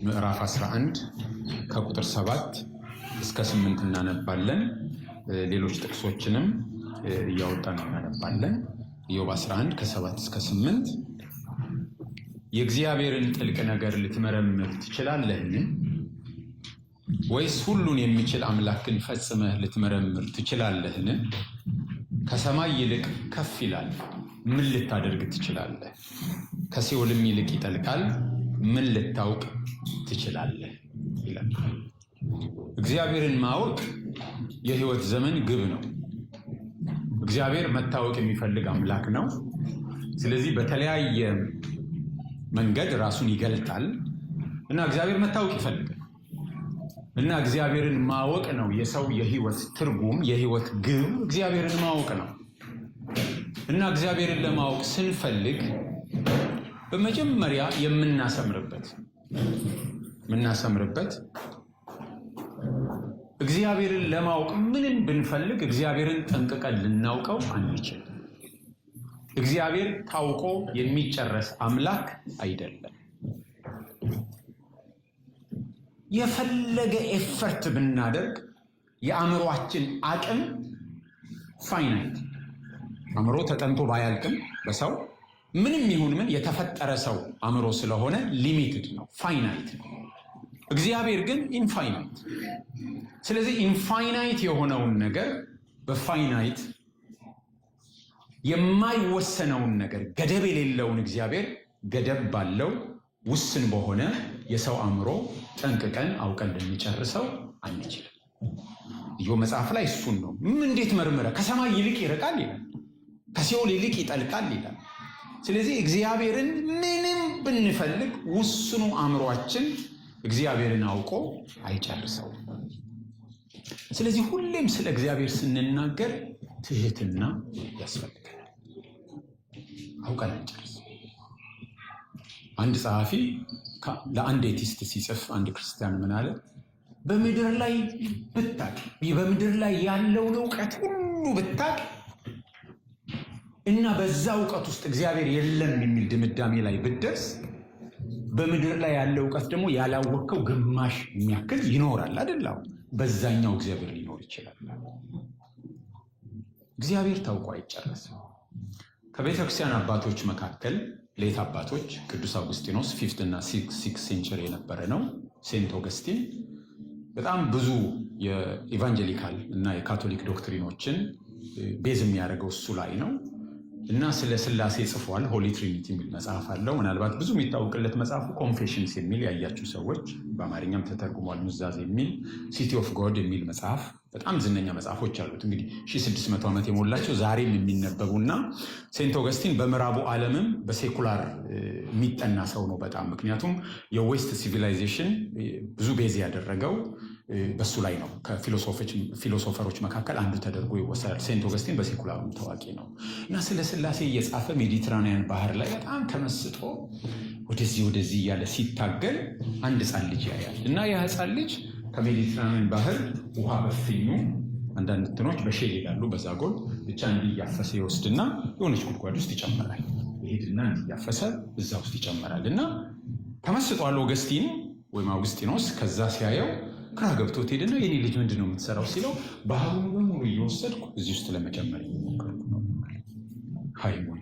ምዕራፍ 11 ከቁጥር 7 እስከ 8 እናነባለን። ሌሎች ጥቅሶችንም እያወጣን እናነባለን። ኢዮብ 11 ከ7 እስከ 8 የእግዚአብሔርን ጥልቅ ነገር ልትመረምር ትችላለህን? ወይስ ሁሉን የሚችል አምላክን ፈጽመህ ልትመረምር ትችላለህን? ከሰማይ ይልቅ ከፍ ይላል፣ ምን ልታደርግ ትችላለህ? ከሲኦልም ይልቅ ይጠልቃል፣ ምን ልታውቅ ትችላለህ? ይላል። እግዚአብሔርን ማወቅ የህይወት ዘመን ግብ ነው። እግዚአብሔር መታወቅ የሚፈልግ አምላክ ነው። ስለዚህ በተለያየ መንገድ ራሱን ይገልጣል እና እግዚአብሔር መታወቅ ይፈልጋል እና እግዚአብሔርን ማወቅ ነው የሰው የህይወት ትርጉም፣ የህይወት ግብ እግዚአብሔርን ማወቅ ነው። እና እግዚአብሔርን ለማወቅ ስንፈልግ በመጀመሪያ የምናሰምርበት እግዚአብሔርን ለማወቅ ምንም ብንፈልግ እግዚአብሔርን ጠንቅቀን ልናውቀው አንችልም። እግዚአብሔር ታውቆ የሚጨረስ አምላክ አይደለም። የፈለገ ኤፈርት ብናደርግ የአእምሮአችን አቅም ፋይናይት፣ አእምሮ ተጠንቶ ባያልቅም በሰው ምንም ይሁን ምን የተፈጠረ ሰው አእምሮ ስለሆነ ሊሚትድ ነው፣ ፋይናይት ነው። እግዚአብሔር ግን ኢንፋይናይት። ስለዚህ ኢንፋይናይት የሆነውን ነገር በፋይናይት የማይወሰነውን ነገር ገደብ የሌለውን እግዚአብሔር ገደብ ባለው ውስን በሆነ የሰው አእምሮ ጠንቅቀን አውቀን ልንጨርሰው አንችልም። ኢዮብ መጽሐፍ ላይ እሱን ነው። እንዴት መርምረ ከሰማይ ይልቅ ይርቃል ይላል፣ ከሲኦል ይልቅ ይጠልቃል ይላል። ስለዚህ እግዚአብሔርን ምንም ብንፈልግ ውስኑ አእምሯችን እግዚአብሔርን አውቆ አይጨርሰው። ስለዚህ ሁሌም ስለ እግዚአብሔር ስንናገር ትህትና ያስፈልገናል። አውቀን አንጨርስ። አንድ ጸሐፊ ለአንድ ኤቲስት ሲጽፍ አንድ ክርስቲያን ምን አለ? በምድር ላይ ብታቅ፣ በምድር ላይ ያለውን እውቀት ሁሉ ብታቅ እና በዛ እውቀት ውስጥ እግዚአብሔር የለም የሚል ድምዳሜ ላይ ብትደርስ በምድር ላይ ያለው እውቀት ደግሞ ያላወቅከው ግማሽ የሚያክል ይኖራል አይደል? በዛኛው እግዚአብሔር ሊኖር ይችላል። እግዚአብሔር ታውቆ አይጨረስም። ከቤተክርስቲያን አባቶች መካከል ሌት አባቶች ቅዱስ አውግስጢኖስ 5th እና 6th ሴንቸሪ የነበረ ነው። ሴንት ኦገስቲን በጣም ብዙ የኢቫንጀሊካል እና የካቶሊክ ዶክትሪኖችን ቤዝ የሚያደርገው እሱ ላይ ነው እና ስለ ስላሴ ጽፏል። ሆሊ ትሪኒቲ የሚል መጽሐፍ አለው። ምናልባት ብዙ የሚታወቅለት መጽሐፉ ኮንፌሽንስ የሚል ያያችሁ ሰዎች፣ በአማርኛም ተተርጉሟል። ኑዛዜ የሚል፣ ሲቲ ኦፍ ጎድ የሚል መጽሐፍ በጣም ዝነኛ መጽሐፎች አሉት። እንግዲህ 1600 ዓመት የሞላቸው ዛሬም የሚነበቡና ሴንት ኦገስቲን በምዕራቡ ዓለምም በሴኩላር የሚጠና ሰው ነው በጣም። ምክንያቱም የዌስት ሲቪላይዜሽን ብዙ ቤዝ ያደረገው በሱ ላይ ነው። ከፊሎሶፈሮች መካከል አንዱ ተደርጎ ይወሰዳል። ሴንት ኦገስቲን በሴኩላሩም ታዋቂ ነው እና ስለ ስላሴ እየጻፈ ሜዲትራኒያን ባህር ላይ በጣም ተመስጦ ወደዚህ እያለ ሲታገል አንድ ህፃን ልጅ ያያል እና ያ ህፃን ልጅ ከሜዲትራኒያን ባህር ውሃ በፍኙ አንዳንድ እንትኖች በሼል ይላሉ፣ በዛጎል ብቻ እንዲያፈሰ ይወስድና የሆነች ጉድጓድ ውስጥ ይጨመራል። ይሄድና እንዲያፈሰ እዛ ውስጥ ይጨመራል እና ተመስጧል ኦገስቲን ወይም አውግስጢኖስ። ከዛ ሲያየው ግራ ገብቶት ሄድና የኔ ልጅ ምንድነው የምትሰራው ሲለው ባህሩን በሙሉ እየወሰድኩ እዚህ ውስጥ ለመጨመር እየሞከርኩ ነው። ሃይሞን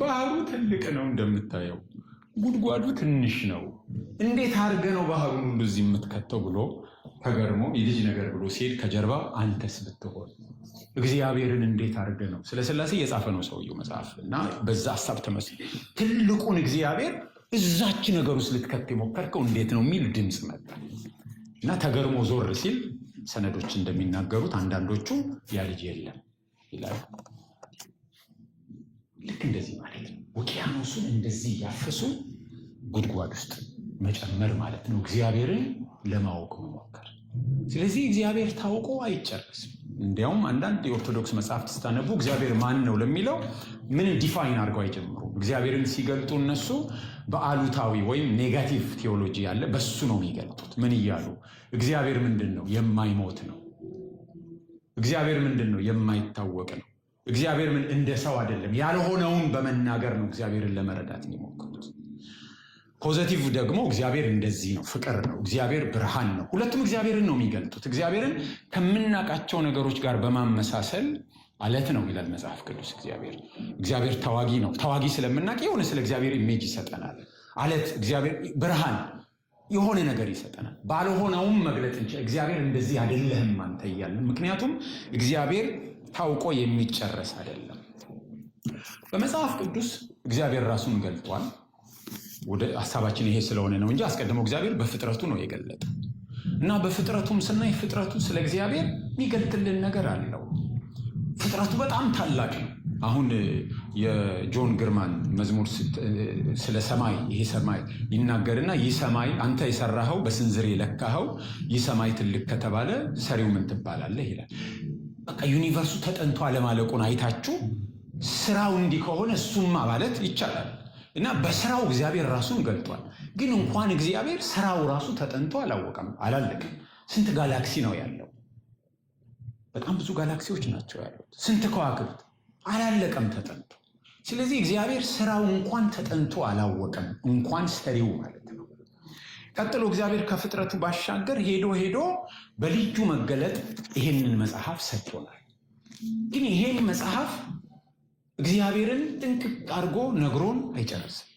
ባህሩ ትልቅ ነው እንደምታየው፣ ጉድጓዱ ትንሽ ነው። እንዴት አድርገ ነው ባህሩን ሁሉ እዚህ የምትከተው ብሎ ተገርሞ የልጅ ነገር ብሎ ሲሄድ ከጀርባ አንተስ ብትሆን እግዚአብሔርን እንዴት አድርገ ነው። ስለ ስላሴ የጻፈ ነው ሰውየው መጽሐፍ እና በዛ ሀሳብ ተመስሎ ትልቁን እግዚአብሔር እዛች ነገር ውስጥ ልትከት የሞከርከው እንዴት ነው የሚል ድምፅ መጣ እና ተገርሞ ዞር ሲል ሰነዶች እንደሚናገሩት አንዳንዶቹ ያ ልጅ የለም ይላሉ። ልክ እንደዚህ ማለት ነው። ውቅያኖሱን እንደዚህ ያፈሱ ጉድጓድ ውስጥ መጨመር ማለት ነው፣ እግዚአብሔርን ለማወቅ መሞከር። ስለዚህ እግዚአብሔር ታውቆ አይጨርስም። እንዲያውም አንዳንድ የኦርቶዶክስ መጽሐፍት ስታነቡ እግዚአብሔር ማን ነው ለሚለው ምን ዲፋይን አድርገው አይጀምሩም። እግዚአብሔርን ሲገልጡ እነሱ በአሉታዊ ወይም ኔጋቲቭ ቴዎሎጂ ያለ በሱ ነው የሚገልጡት። ምን እያሉ እግዚአብሔር ምንድን ነው? የማይሞት ነው። እግዚአብሔር ምንድን ነው? የማይታወቅ ነው። እግዚአብሔር ምን እንደ ሰው አይደለም። ያልሆነውን በመናገር ነው እግዚአብሔርን ለመረዳት የሚሞክሩት። ፖዚቲቭ ደግሞ እግዚአብሔር እንደዚህ ነው፣ ፍቅር ነው፣ እግዚአብሔር ብርሃን ነው። ሁለቱም እግዚአብሔርን ነው የሚገልጡት። እግዚአብሔርን ከምናውቃቸው ነገሮች ጋር በማመሳሰል አለት ነው ይላል መጽሐፍ ቅዱስ። እግዚአብሔር ተዋጊ ነው። ተዋጊ ስለምናውቅ የሆነ ስለ እግዚአብሔር ኢሜጅ ይሰጠናል። አለት እግዚአብሔር ብርሃን የሆነ ነገር ይሰጠናል። ባልሆነውም መግለጥ እንችላለን። እግዚአብሔር እንደዚህ አይደለህም አንተ እያልን፣ ምክንያቱም እግዚአብሔር ታውቆ የሚጨረስ አይደለም። በመጽሐፍ ቅዱስ እግዚአብሔር ራሱን ገልጧል። ወደ ሐሳባችን ይሄ ስለሆነ ነው እንጂ አስቀድሞ እግዚአብሔር በፍጥረቱ ነው የገለጠ እና በፍጥረቱም ስናይ ፍጥረቱ ስለ እግዚአብሔር የሚገልጥልን ነገር አለው። ፍጥረቱ በጣም ታላቅ ነው። አሁን የጆን ግርማን መዝሙር ስለ ሰማይ ይሄ ሰማይ ይናገርና ይህ ሰማይ አንተ የሰራኸው በስንዝር የለካኸው ይህ ሰማይ ትልቅ ከተባለ ሰሪው ምን ትባላለህ ይላል። በቃ ዩኒቨርሱ ተጠንቶ አለማለቁን አይታችሁ ስራው እንዲህ ከሆነ እሱማ ማለት ይቻላል እና በስራው እግዚአብሔር ራሱን ገልጧል። ግን እንኳን እግዚአብሔር ስራው ራሱ ተጠንቶ አላለቀም። ስንት ጋላክሲ ነው ያለው? በጣም ብዙ ጋላክሲዎች ናቸው ያሉት። ስንት ከዋክብት አላለቀም ተጠንቶ። ስለዚህ እግዚአብሔር ስራው እንኳን ተጠንቶ አላወቀም፣ እንኳን ሰሪው ማለት ነው። ቀጥሎ እግዚአብሔር ከፍጥረቱ ባሻገር ሄዶ በልዩ መገለጥ ይሄንን መጽሐፍ ሰጥቶናል። ግን ይሄን መጽሐፍ እግዚአብሔርን ጥንቅቅ አድርጎ ነግሮን አይጨርስም።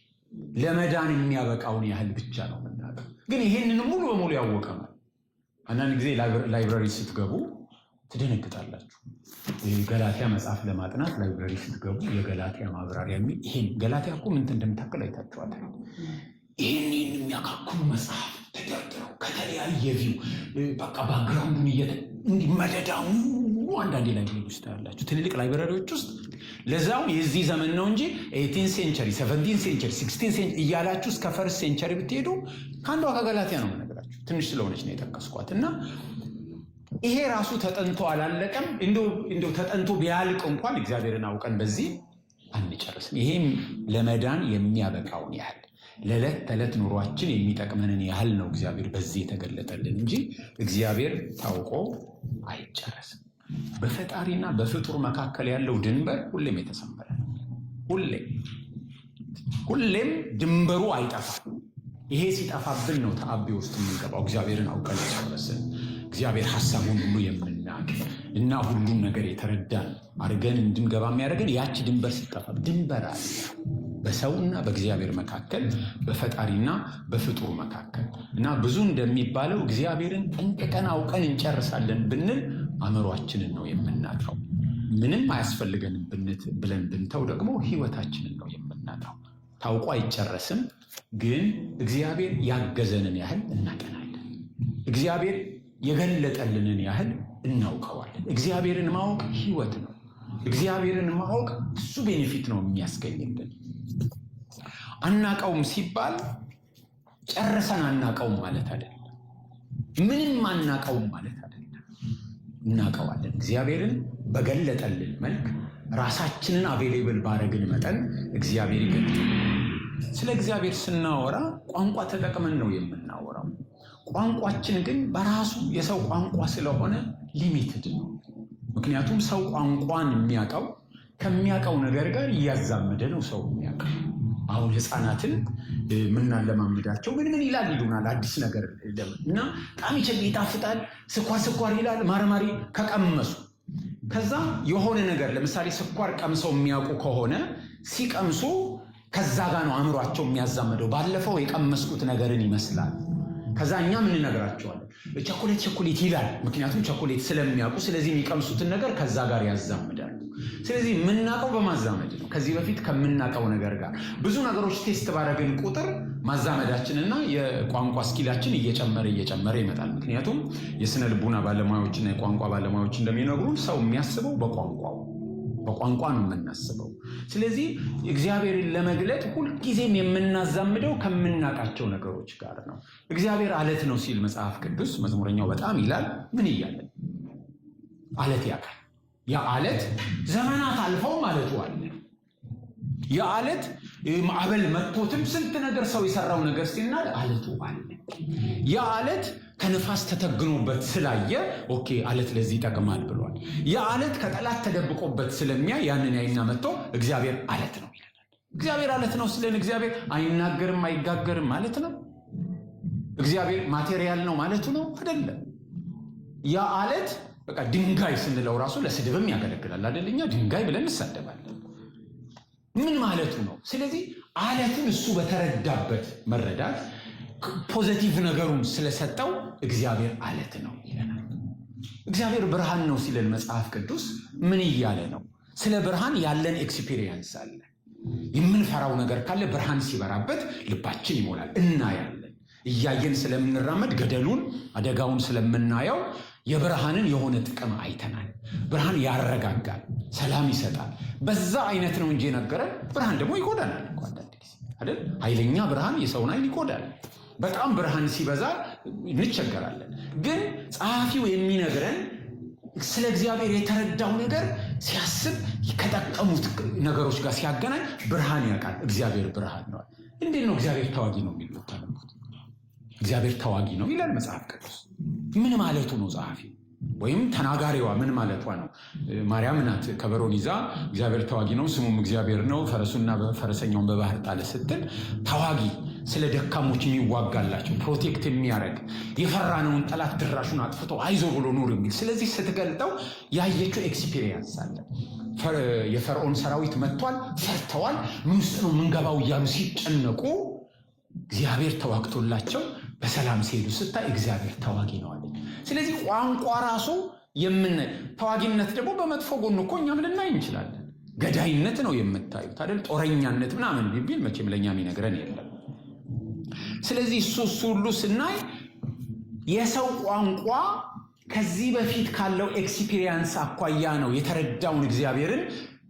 ለመዳን የሚያበቃውን ያህል ብቻ ነው የምናውቀው። ግን ይሄንን ሙሉ በሙሉ ያወቀናል። አንዳንድ ጊዜ ላይብራሪ ስትገቡ ትደነግጣላችሁ። ገላትያ መጽሐፍ ለማጥናት ላይብራሪ ስትገቡ የገላትያ ማብራሪያ የሚል ይሄን ገላትያ እኮ ምን እንደምታክል አይታችኋል። ይሄን የሚያካክሉ መጽሐፍ ተደርድረው ከተለያየ ቪው በቃ ባክግራውንዱን እንዲህ መደዳሙ አንዳንዴ ላይብራሪ ውስጥ ያላችሁ ትልልቅ ላይብራሪዎች ውስጥ ለዛው የዚህ ዘመን ነው እንጂ 18 ሴንቸሪ 17 ሴንቸሪ 16 ሴንቸሪ እያላችሁ እስከ ፈርስት ሴንቸሪ ብትሄዱ ከአንዷ ከገላትያ ነው የምነግራችሁ። ትንሽ ስለሆነች ነው የጠቀስኳት እና ይሄ ራሱ ተጠንቶ አላለቀም። እንደው ተጠንቶ ቢያልቅ እንኳን እግዚአብሔርን አውቀን በዚህ አንጨርስም። ይሄም ለመዳን የሚያበቃውን ያህል ለዕለት ተዕለት ኑሯችን የሚጠቅመንን ያህል ነው እግዚአብሔር በዚህ የተገለጠልን እንጂ እግዚአብሔር ታውቆ አይጨረስም። በፈጣሪና በፍጡር መካከል ያለው ድንበር ሁሌም የተሰመረ ነው። ሁሌም ድንበሩ አይጠፋም። ይሄ ሲጠፋብን ነው ተአቢ ውስጥ የምንገባው። እግዚአብሔርን አውቀን ጨረስን። እግዚአብሔር ሐሳቡን ሁሉ የምናውቅ እና ሁሉም ነገር የተረዳን አድርገን እንድንገባ የሚያደርገን ያቺ ድንበር ሲጠፋ፣ ድንበር አለ በሰውና በእግዚአብሔር መካከል፣ በፈጣሪና በፍጡር መካከል እና ብዙ እንደሚባለው እግዚአብሔርን ጠንቅቀን አውቀን እንጨርሳለን ብንል አእምሯችንን ነው የምናጣው። ምንም አያስፈልገንም ብለን ብንተው ደግሞ ህይወታችንን ነው የምናጣው። ታውቆ አይጨረስም፣ ግን እግዚአብሔር ያገዘንን ያህል እናቀናለን። እግዚአብሔር የገለጠልንን ያህል እናውቀዋለን። እግዚአብሔርን ማወቅ ህይወት ነው። እግዚአብሔርን ማወቅ እሱ ቤኔፊት ነው የሚያስገኝልን። አናቀውም ሲባል ጨርሰን አናቀውም ማለት አይደለም። ምንም አናቀውም ማለት አይደለም። እናቀዋለን። እግዚአብሔርን በገለጠልን መልክ ራሳችንን አቬሌብል ባረግን መጠን እግዚአብሔር ይገልጣል። ስለ እግዚአብሔር ስናወራ ቋንቋ ተጠቅመን ነው የምናወራው። ቋንቋችን ግን በራሱ የሰው ቋንቋ ስለሆነ ሊሚትድ ነው። ምክንያቱም ሰው ቋንቋን የሚያውቀው ከሚያውቀው ነገር ጋር እያዛመደ ነው ሰው የሚያውቀው። አሁን ህፃናትን ምናለማምዳቸው ምን ይሉናል አዲስ ነገር እና ጣም ይጣፍጣል፣ ስኳር ይላል። ማርማሪ ከቀመሱ ከዛ የሆነ ነገር ለምሳሌ ስኳር ቀምሰው የሚያውቁ ከሆነ ሲቀምሱ ከዛ ጋር ነው አእምሯቸው የሚያዛመደው። ባለፈው የቀመስኩት ነገርን ይመስላል። ከዛ እኛ ምን እነግራቸዋለን? ቸኮሌት ይላል። ምክንያቱም ቸኮሌት ስለሚያውቁ፣ ስለዚህ የሚቀምሱትን ነገር ከዛ ጋር ያዛምዳሉ። ስለዚህ የምናውቀው በማዛመድ ነው። ከዚህ በፊት ከምናውቀው ነገር ጋር ብዙ ነገሮች ቴስት ባደረግን ቁጥር ማዛመዳችንና የቋንቋ ስኪላችን እየጨመረ ይመጣል። ምክንያቱም የስነ ልቡና ባለሙያዎችና የቋንቋ ባለሙያዎች እንደሚነግሩን ሰው የሚያስበው በቋንቋ ነው የምናስበው። ስለዚህ እግዚአብሔርን ለመግለጥ ሁልጊዜም የምናዛምደው ከምናውቃቸው ነገሮች ጋር ነው። እግዚአብሔር አለት ነው ሲል መጽሐፍ ቅዱስ መዝሙረኛው በጣም ይላል። ምን እያለ አለት ያውቃል። ያ አለት ዘመናት አልፈው ማለቱ አለ። ያ አለት ማዕበል መጥቶትም ስንት ነገር ሰው የሰራው ነገር ሲናል አለቱ አለ። ያ አለት ከነፋስ ተተግኖበት ስላየ ኦኬ አለት ለዚህ ይጠቅማል ብሏል። ያ አለት ከጠላት ተደብቆበት ስለሚያ ያንን ያይና መጥቶ እግዚአብሔር አለት ነው ይላል። እግዚአብሔር አለት ነው ስለን እግዚአብሔር አይናገርም አይጋገርም ማለት ነው? እግዚአብሔር ማቴሪያል ነው ማለቱ ነው? አይደለም። ያ አለት በቃ ድንጋይ ስንለው ራሱ ለስድብም ያገለግላል አይደለኛ? ድንጋይ ብለን እንሳደባለን። ምን ማለቱ ነው? ስለዚህ አለትን እሱ በተረዳበት መረዳት ፖዚቲቭ ነገሩን ስለሰጠው እግዚአብሔር አለት ነው ይለናል። እግዚአብሔር ብርሃን ነው ሲለን መጽሐፍ ቅዱስ ምን እያለ ነው? ስለ ብርሃን ያለን ኤክስፒሪየንስ አለ። የምንፈራው ነገር ካለ ብርሃን ሲበራበት ልባችን ይሞላል፣ እናያለን። እያየን ስለምንራመድ ገደሉን አደጋውን ስለምናየው የብርሃንን የሆነ ጥቅም አይተናል። ብርሃን ያረጋጋል፣ ሰላም ይሰጣል። በዛ አይነት ነው እንጂ ነገረን። ብርሃን ደግሞ ይጎዳናል እኮ አንዳንድ ጊዜ አይደል? ኃይለኛ ብርሃን የሰውን አይን ይጎዳል። በጣም ብርሃን ሲበዛ እንቸገራለን። ግን ጸሐፊው የሚነግረን ስለ እግዚአብሔር የተረዳው ነገር ሲያስብ ከጠቀሙት ነገሮች ጋር ሲያገናኝ ብርሃን ያውቃል። እግዚአብሔር ብርሃን ነው። እንዴት ነው እግዚአብሔር ተዋጊ ነው የሚሉት? እግዚአብሔር ተዋጊ ነው ይላል መጽሐፍ ቅዱስ። ምን ማለቱ ነው ጸሐፊ? ወይም ተናጋሪዋ ምን ማለቷ ነው? ማርያም ናት ከበሮን ይዛ እግዚአብሔር ተዋጊ ነው ስሙም እግዚአብሔር ነው ፈረሱና ፈረሰኛውን በባህር ጣለ ስትል ተዋጊ፣ ስለ ደካሞች የሚዋጋላቸው ፕሮቴክት የሚያደርግ የፈራነውን ጠላት ድራሹን አጥፍቶ አይዞ ብሎ ኑር የሚል። ስለዚህ ስትገልጠው ያየችው ኤክስፒሪየንስ አለ። የፈርዖን ሰራዊት መጥቷል፣ ፈርተዋል፣ ምን ውስጥ ነው ምንገባው እያሉ ሲጨነቁ እግዚአብሔር ተዋግቶላቸው በሰላም ሲሄዱ ስታይ እግዚአብሔር ተዋጊ ነው አለች። ስለዚህ ቋንቋ ራሱ ተዋጊነት ደግሞ በመጥፎ ጎኑ እኮ እኛም ልናይ እንችላለን። ገዳይነት ነው የምታዩት አይደል? ጦረኛነት ምናምን ቢል መቼም ለእኛ የሚነግረን የለም። ስለዚህ እሱ ሁሉ ስናይ የሰው ቋንቋ ከዚህ በፊት ካለው ኤክስፒሪየንስ አኳያ ነው የተረዳውን እግዚአብሔርን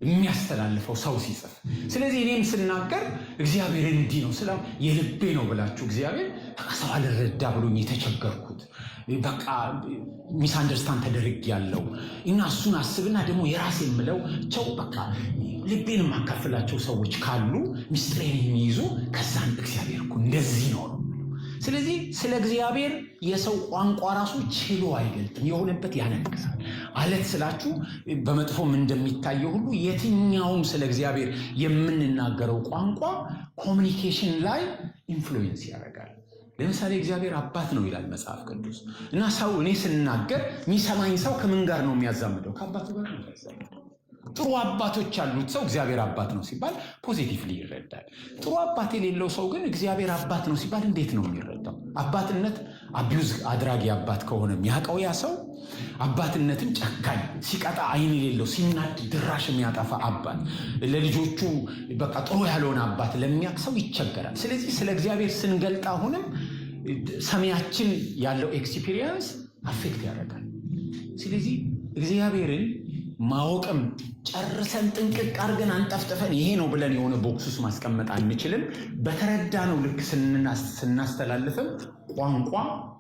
የሚያስተላልፈው ሰው ሲጽፍ። ስለዚህ እኔም ስናገር እግዚአብሔር እንዲህ ነው ስለ የልቤ ነው ብላችሁ እግዚአብሔር ሰው አልረዳ ብሎኝ የተቸገርኩት በቃ ሚስ አንደርስታንድ ተደርግ ያለው እና እሱን አስብና ደግሞ የራሴ የምለው ቸው በቃ ልቤን የማካፍላቸው ሰዎች ካሉ ሚስጥሬን የሚይዙ ከዛን እግዚአብሔር እኮ እንደዚህ ነው። ስለዚህ ስለ እግዚአብሔር የሰው ቋንቋ ራሱ ችሎ አይገልጥም፣ የሆነበት ያነቅሳል። አለት ስላችሁ በመጥፎም እንደሚታየው ሁሉ የትኛውም ስለ እግዚአብሔር የምንናገረው ቋንቋ ኮሚኒኬሽን ላይ ኢንፍሉዌንስ ያደርጋል። ለምሳሌ እግዚአብሔር አባት ነው ይላል መጽሐፍ ቅዱስ እና ሰው እኔ ስናገር የሚሰማኝ ሰው ከምን ጋር ነው የሚያዛምደው? ከአባቱ ጋር ነው የሚያዛምደው። ጥሩ አባቶች ያሉት ሰው እግዚአብሔር አባት ነው ሲባል ፖዚቲቭሊ ይረዳል። ጥሩ አባት የሌለው ሰው ግን እግዚአብሔር አባት ነው ሲባል እንዴት ነው የሚረዳው? አባትነት አቢዩዝ አድራጊ አባት ከሆነ የሚያውቀው ያ ሰው አባትነትን ጨካኝ፣ ሲቀጣ አይን የሌለው፣ ሲናድ ድራሽ የሚያጠፋ አባት፣ ለልጆቹ በቃ ጥሩ ያልሆነ አባት ለሚያውቅ ሰው ይቸገራል። ስለዚህ ስለ እግዚአብሔር ስንገልጥ አሁንም ሰሚያችን ያለው ኤክስፒሪየንስ አፌክት ያደርጋል። ስለዚህ እግዚአብሔርን ማወቅም ጨርሰን ጥንቅቅ አድርገን አንጠፍጥፈን ይሄ ነው ብለን የሆነ ቦክስ ውስጥ ማስቀመጥ አንችልም። በተረዳነው ልክ ስናስተላልፍም ቋንቋ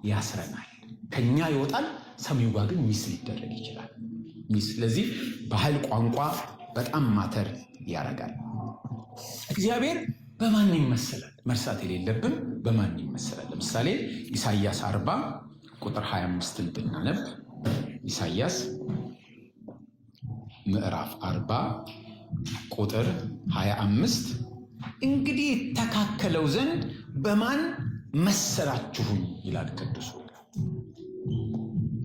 ያስረናል፣ ከኛ ይወጣል፣ ሰሚው ጋር ግን ሚስ ሊደረግ ይችላል። ስለዚህ ባህል ቋንቋ በጣም ማተር ያደርጋል። እግዚአብሔር በማን ይመሰላል? መርሳት የሌለብን በማን ይመሰላል? ለምሳሌ ኢሳይያስ 40 ቁጥር 25 ብናነብ ኢሳይያስ ምዕራፍ 40 ቁጥር 25 እንግዲህ ተካከለው ዘንድ በማን መሰላችሁኝ ይላል ቅዱስ።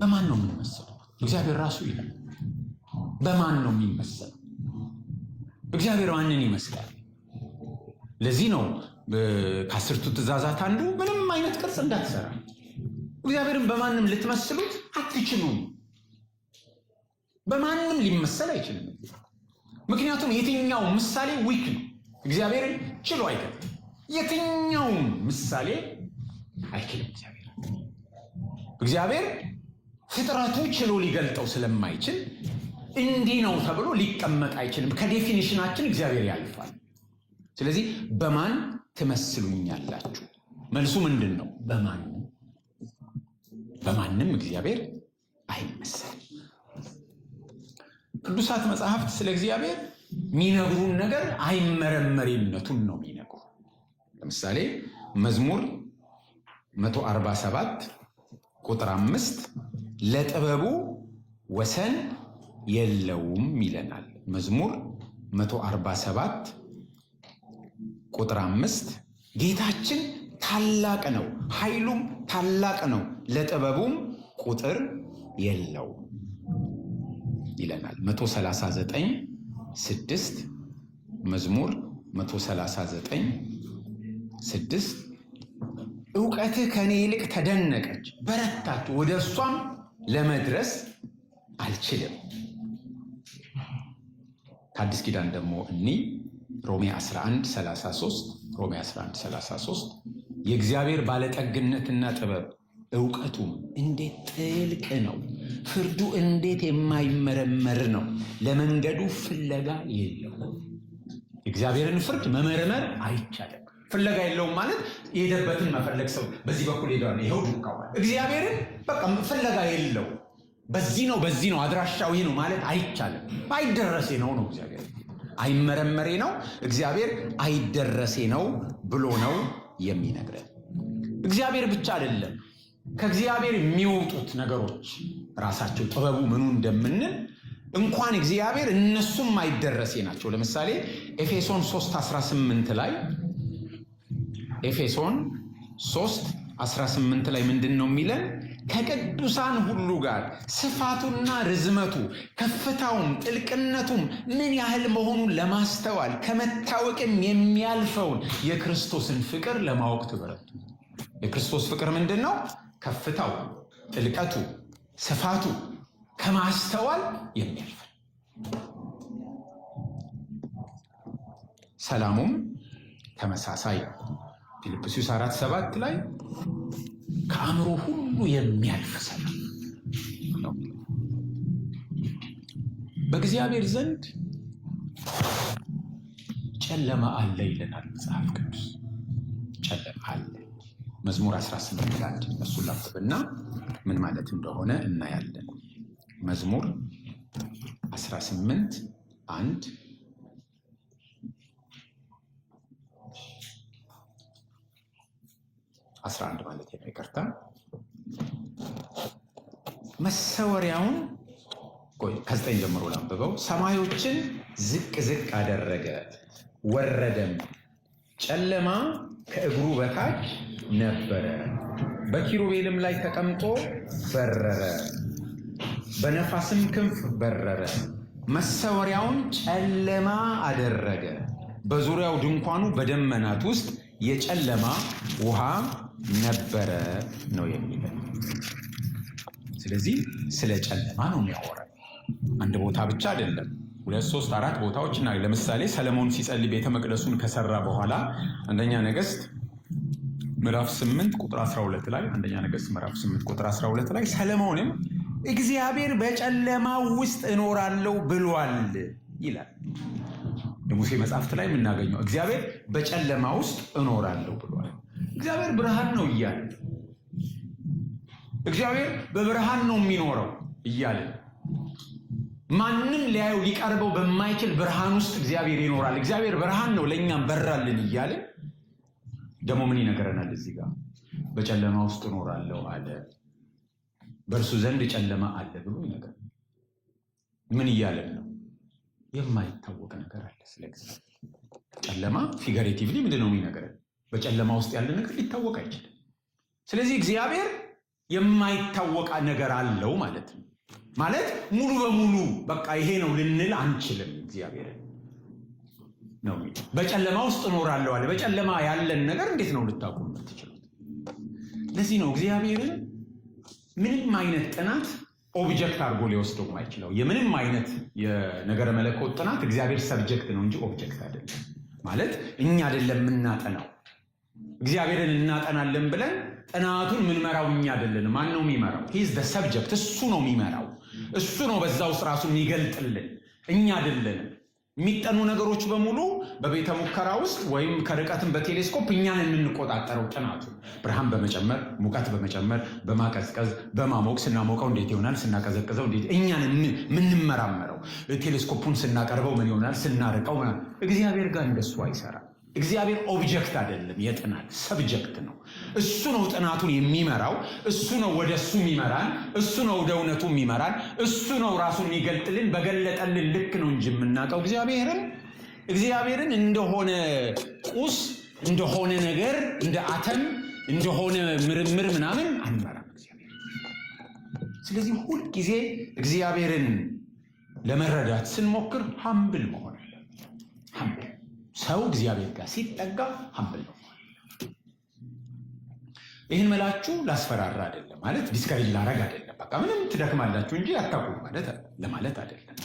በማን ነው የምንመሰለው? እግዚአብሔር ራሱ ይላል በማን ነው የሚመሰለው? እግዚአብሔር ማንን ይመስላል? ለዚህ ነው ከአስርቱ ትእዛዛት አንዱ ምንም አይነት ቅርጽ እንዳትሰራ። እግዚአብሔርን በማንም ልትመስሉት አትችሉም። በማንም ሊመሰል አይችልም። ምክንያቱም የትኛው ምሳሌ ዊክ ነው፣ እግዚአብሔርን ችሎ አይገልጥም። የትኛውም ምሳሌ አይችልም። እግዚአብሔር ፍጥረቱ ችሎ ሊገልጠው ስለማይችል እንዲህ ነው ተብሎ ሊቀመጥ አይችልም። ከዴፊኒሽናችን እግዚአብሔር ያልፋል። ስለዚህ በማን ትመስሉኛላችሁ? መልሱ ምንድን ነው? በማንም እግዚአብሔር አይመሰልም። ቅዱሳት መጽሐፍት ስለ እግዚአብሔር የሚነግሩን ነገር አይመረመሪነቱን ነው የሚነግሩ። ለምሳሌ መዝሙር 147 ቁጥር 5 ለጥበቡ ወሰን የለውም ይለናል። መዝሙር 147 ቁጥር 5 ጌታችን ታላቅ ነው፣ ኃይሉም ታላቅ ነው፣ ለጥበቡም ቁጥር የለው ይለናል። 139:6 መዝሙር 139:6 ዕውቀትህ ከኔ ይልቅ ተደነቀች፣ በረታች፣ ወደ እርሷም ለመድረስ አልችልም። ከአዲስ ኪዳን ደግሞ ሮሜ 11:33 የእግዚአብሔር ባለጠግነትና ጥበብ ዕውቀቱም እንዴት ጥልቅ ነው፣ ፍርዱ እንዴት የማይመረመር ነው፣ ለመንገዱ ፍለጋ የለው። የእግዚአብሔርን ፍርድ መመርመር አይቻልም። ፍለጋ የለውም ማለት የሄደበትን መፈለግ። ሰው በዚህ በኩል ሄደዋል፣ ይኸው ዱካዋል። እግዚአብሔርን በቃ ፍለጋ የለው። በዚህ ነው አድራሻው ይህ ነው ማለት አይቻልም። አይደረሴ ነው እግዚአብሔር። አይመረመሬ ነው እግዚአብሔር፣ አይደረሴ ነው ብሎ ነው የሚነግረን። እግዚአብሔር ብቻ አይደለም፣ ከእግዚአብሔር የሚወጡት ነገሮች ራሳቸው ጥበቡ ምኑ እንደምንል እንኳን እግዚአብሔር እነሱም አይደረሴ ናቸው። ለምሳሌ ኤፌሶን 3:18 ላይ ኤፌሶን 3:18 ላይ ምንድን ነው የሚለን? ከቅዱሳን ሁሉ ጋር ስፋቱና ርዝመቱ ከፍታውም ጥልቅነቱም ምን ያህል መሆኑን ለማስተዋል ከመታወቅም የሚያልፈውን የክርስቶስን ፍቅር ለማወቅ ትበረቱ። የክርስቶስ ፍቅር ምንድን ነው? ከፍታው፣ ጥልቀቱ፣ ስፋቱ ከማስተዋል የሚያልፍ። ሰላሙም ተመሳሳይ ፊልጵስዩስ 4:7 ላይ ከአእምሮ ሁሉ የሚያልፍ ሰላም ነው። በእግዚአብሔር ዘንድ ጨለማ አለ ይለናል መጽሐፍ ቅዱስ። ጨለማ አለ። መዝሙር 18:1 እሱን ላንብብና ምን ማለት እንደሆነ እናያለን። መዝሙር 18:1 11 ማለት ነው፣ ይቅርታ። መሰወሪያውን ከ9 ጀምሮ ላንብበው። ሰማዮችን ዝቅ ዝቅ አደረገ ወረደም፣ ጨለማ ከእግሩ በታች ነበረ። በኪሩቤልም ላይ ተቀምጦ በረረ፣ በነፋስም ክንፍ በረረ። መሰወሪያውን ጨለማ አደረገ፣ በዙሪያው ድንኳኑ በደመናት ውስጥ የጨለማ ውሃ ነበረ ነው የሚለው። ስለዚህ ስለ ጨለማ ነው የሚያወራው። አንድ ቦታ ብቻ አይደለም፣ 2፣ 3፣ 4 ቦታዎች እና ለምሳሌ ሰለሞን ሲጸልይ ቤተ መቅደሱን ከሰራ በኋላ አንደኛ ነገሥት ምዕራፍ 8 ቁጥር 12 ላይ አንደኛ ነገሥት ምዕራፍ 8 ቁጥር 12 ላይ ሰለሞንም እግዚአብሔር በጨለማ ውስጥ እኖራለሁ ብሏል ይላል። የሙሴ መጽሐፍት ላይ የምናገኘው እግዚአብሔር በጨለማ ውስጥ እኖራለሁ ብሏል። እግዚአብሔር ብርሃን ነው እያለ እግዚአብሔር በብርሃን ነው የሚኖረው እያለ ማንም ሊያየው ሊቀርበው በማይችል ብርሃን ውስጥ እግዚአብሔር ይኖራል። እግዚአብሔር ብርሃን ነው ለእኛም በራልን እያለ ደግሞ ምን ይነገረናል እዚህ ጋር? በጨለማ ውስጥ እኖራለሁ አለ፣ በእርሱ ዘንድ ጨለማ አለ ብሎ ይነገር። ምን እያለን ነው? የማይታወቅ ነገር አለ ስለ እግዚአብሔር። ጨለማ ፊገሬቲቭሊ ምንድን ነው የሚነገረን? በጨለማ ውስጥ ያለ ነገር ሊታወቅ አይችልም። ስለዚህ እግዚአብሔር የማይታወቅ ነገር አለው ማለት ነው። ማለት ሙሉ በሙሉ በቃ ይሄ ነው ልንል አንችልም። እግዚአብሔር ነው በጨለማ ውስጥ እኖራለሁ አለ። በጨለማ ያለን ነገር እንዴት ነው ልታውቁ የምትችሉት? ለዚህ ነው እግዚአብሔርን ምንም አይነት ጥናት ኦብጀክት አድርጎ ሊወስደው የማይችለው። የምንም አይነት የነገረ መለኮት ጥናት እግዚአብሔር ሰብጀክት ነው እንጂ ኦብጀክት አይደለም። ማለት እኛ አይደለም የምናጠናው። እግዚአብሔርን እናጠናለን ብለን ጥናቱን ምንመራው እኛ አይደለን። ማን ነው የሚመራው? ሂዝ ዘ ሰብጀክት። እሱ ነው የሚመራው። እሱ ነው በዛው ውስጥ ራሱን የሚገልጥልን፣ እኛ አይደለንም። የሚጠኑ ነገሮች በሙሉ በቤተ ሙከራ ውስጥ ወይም ከርቀትም በቴሌስኮፕ እኛን የምንቆጣጠረው ጥናቱ ብርሃን በመጨመር ሙቀት በመጨመር በማቀዝቀዝ በማሞቅ ስናሞቀው እንዴት ይሆናል፣ ስናቀዘቅዘው እንዴት እኛን የምንመራመረው። ቴሌስኮፑን ስናቀርበው ምን ይሆናል፣ ስናርቀው። እግዚአብሔር ጋር እንደሱ አይሰራም። እግዚአብሔር ኦብጀክት አይደለም፣ የጥናት ሰብጀክት ነው። እሱ ነው ጥናቱን የሚመራው። እሱ ነው ወደ እሱ የሚመራን። እሱ ነው ወደ እውነቱ የሚመራን። እሱ ነው ራሱን የሚገልጥልን። በገለጠልን ልክ ነው እንጂ የምናውቀው እግዚአብሔርን እግዚአብሔርን እንደሆነ ቁስ እንደሆነ ነገር እንደ አተም እንደሆነ ምርምር ምናምን አንመራም እግዚአብሔር። ስለዚህ ሁል ጊዜ እግዚአብሔርን ለመረዳት ስንሞክር ሀምብል መሆን አለበት። ሀምብል ሰው እግዚአብሔር ጋር ሲጠጋ ሀምብል ነው። ይህን መላችሁ ላስፈራራ አይደለም ማለት ዲስከሬጅ ላረግ አይደለም። በቃ ምንም ትደክማላችሁ እንጂ አታውቁም ማለት ለማለት አይደለም።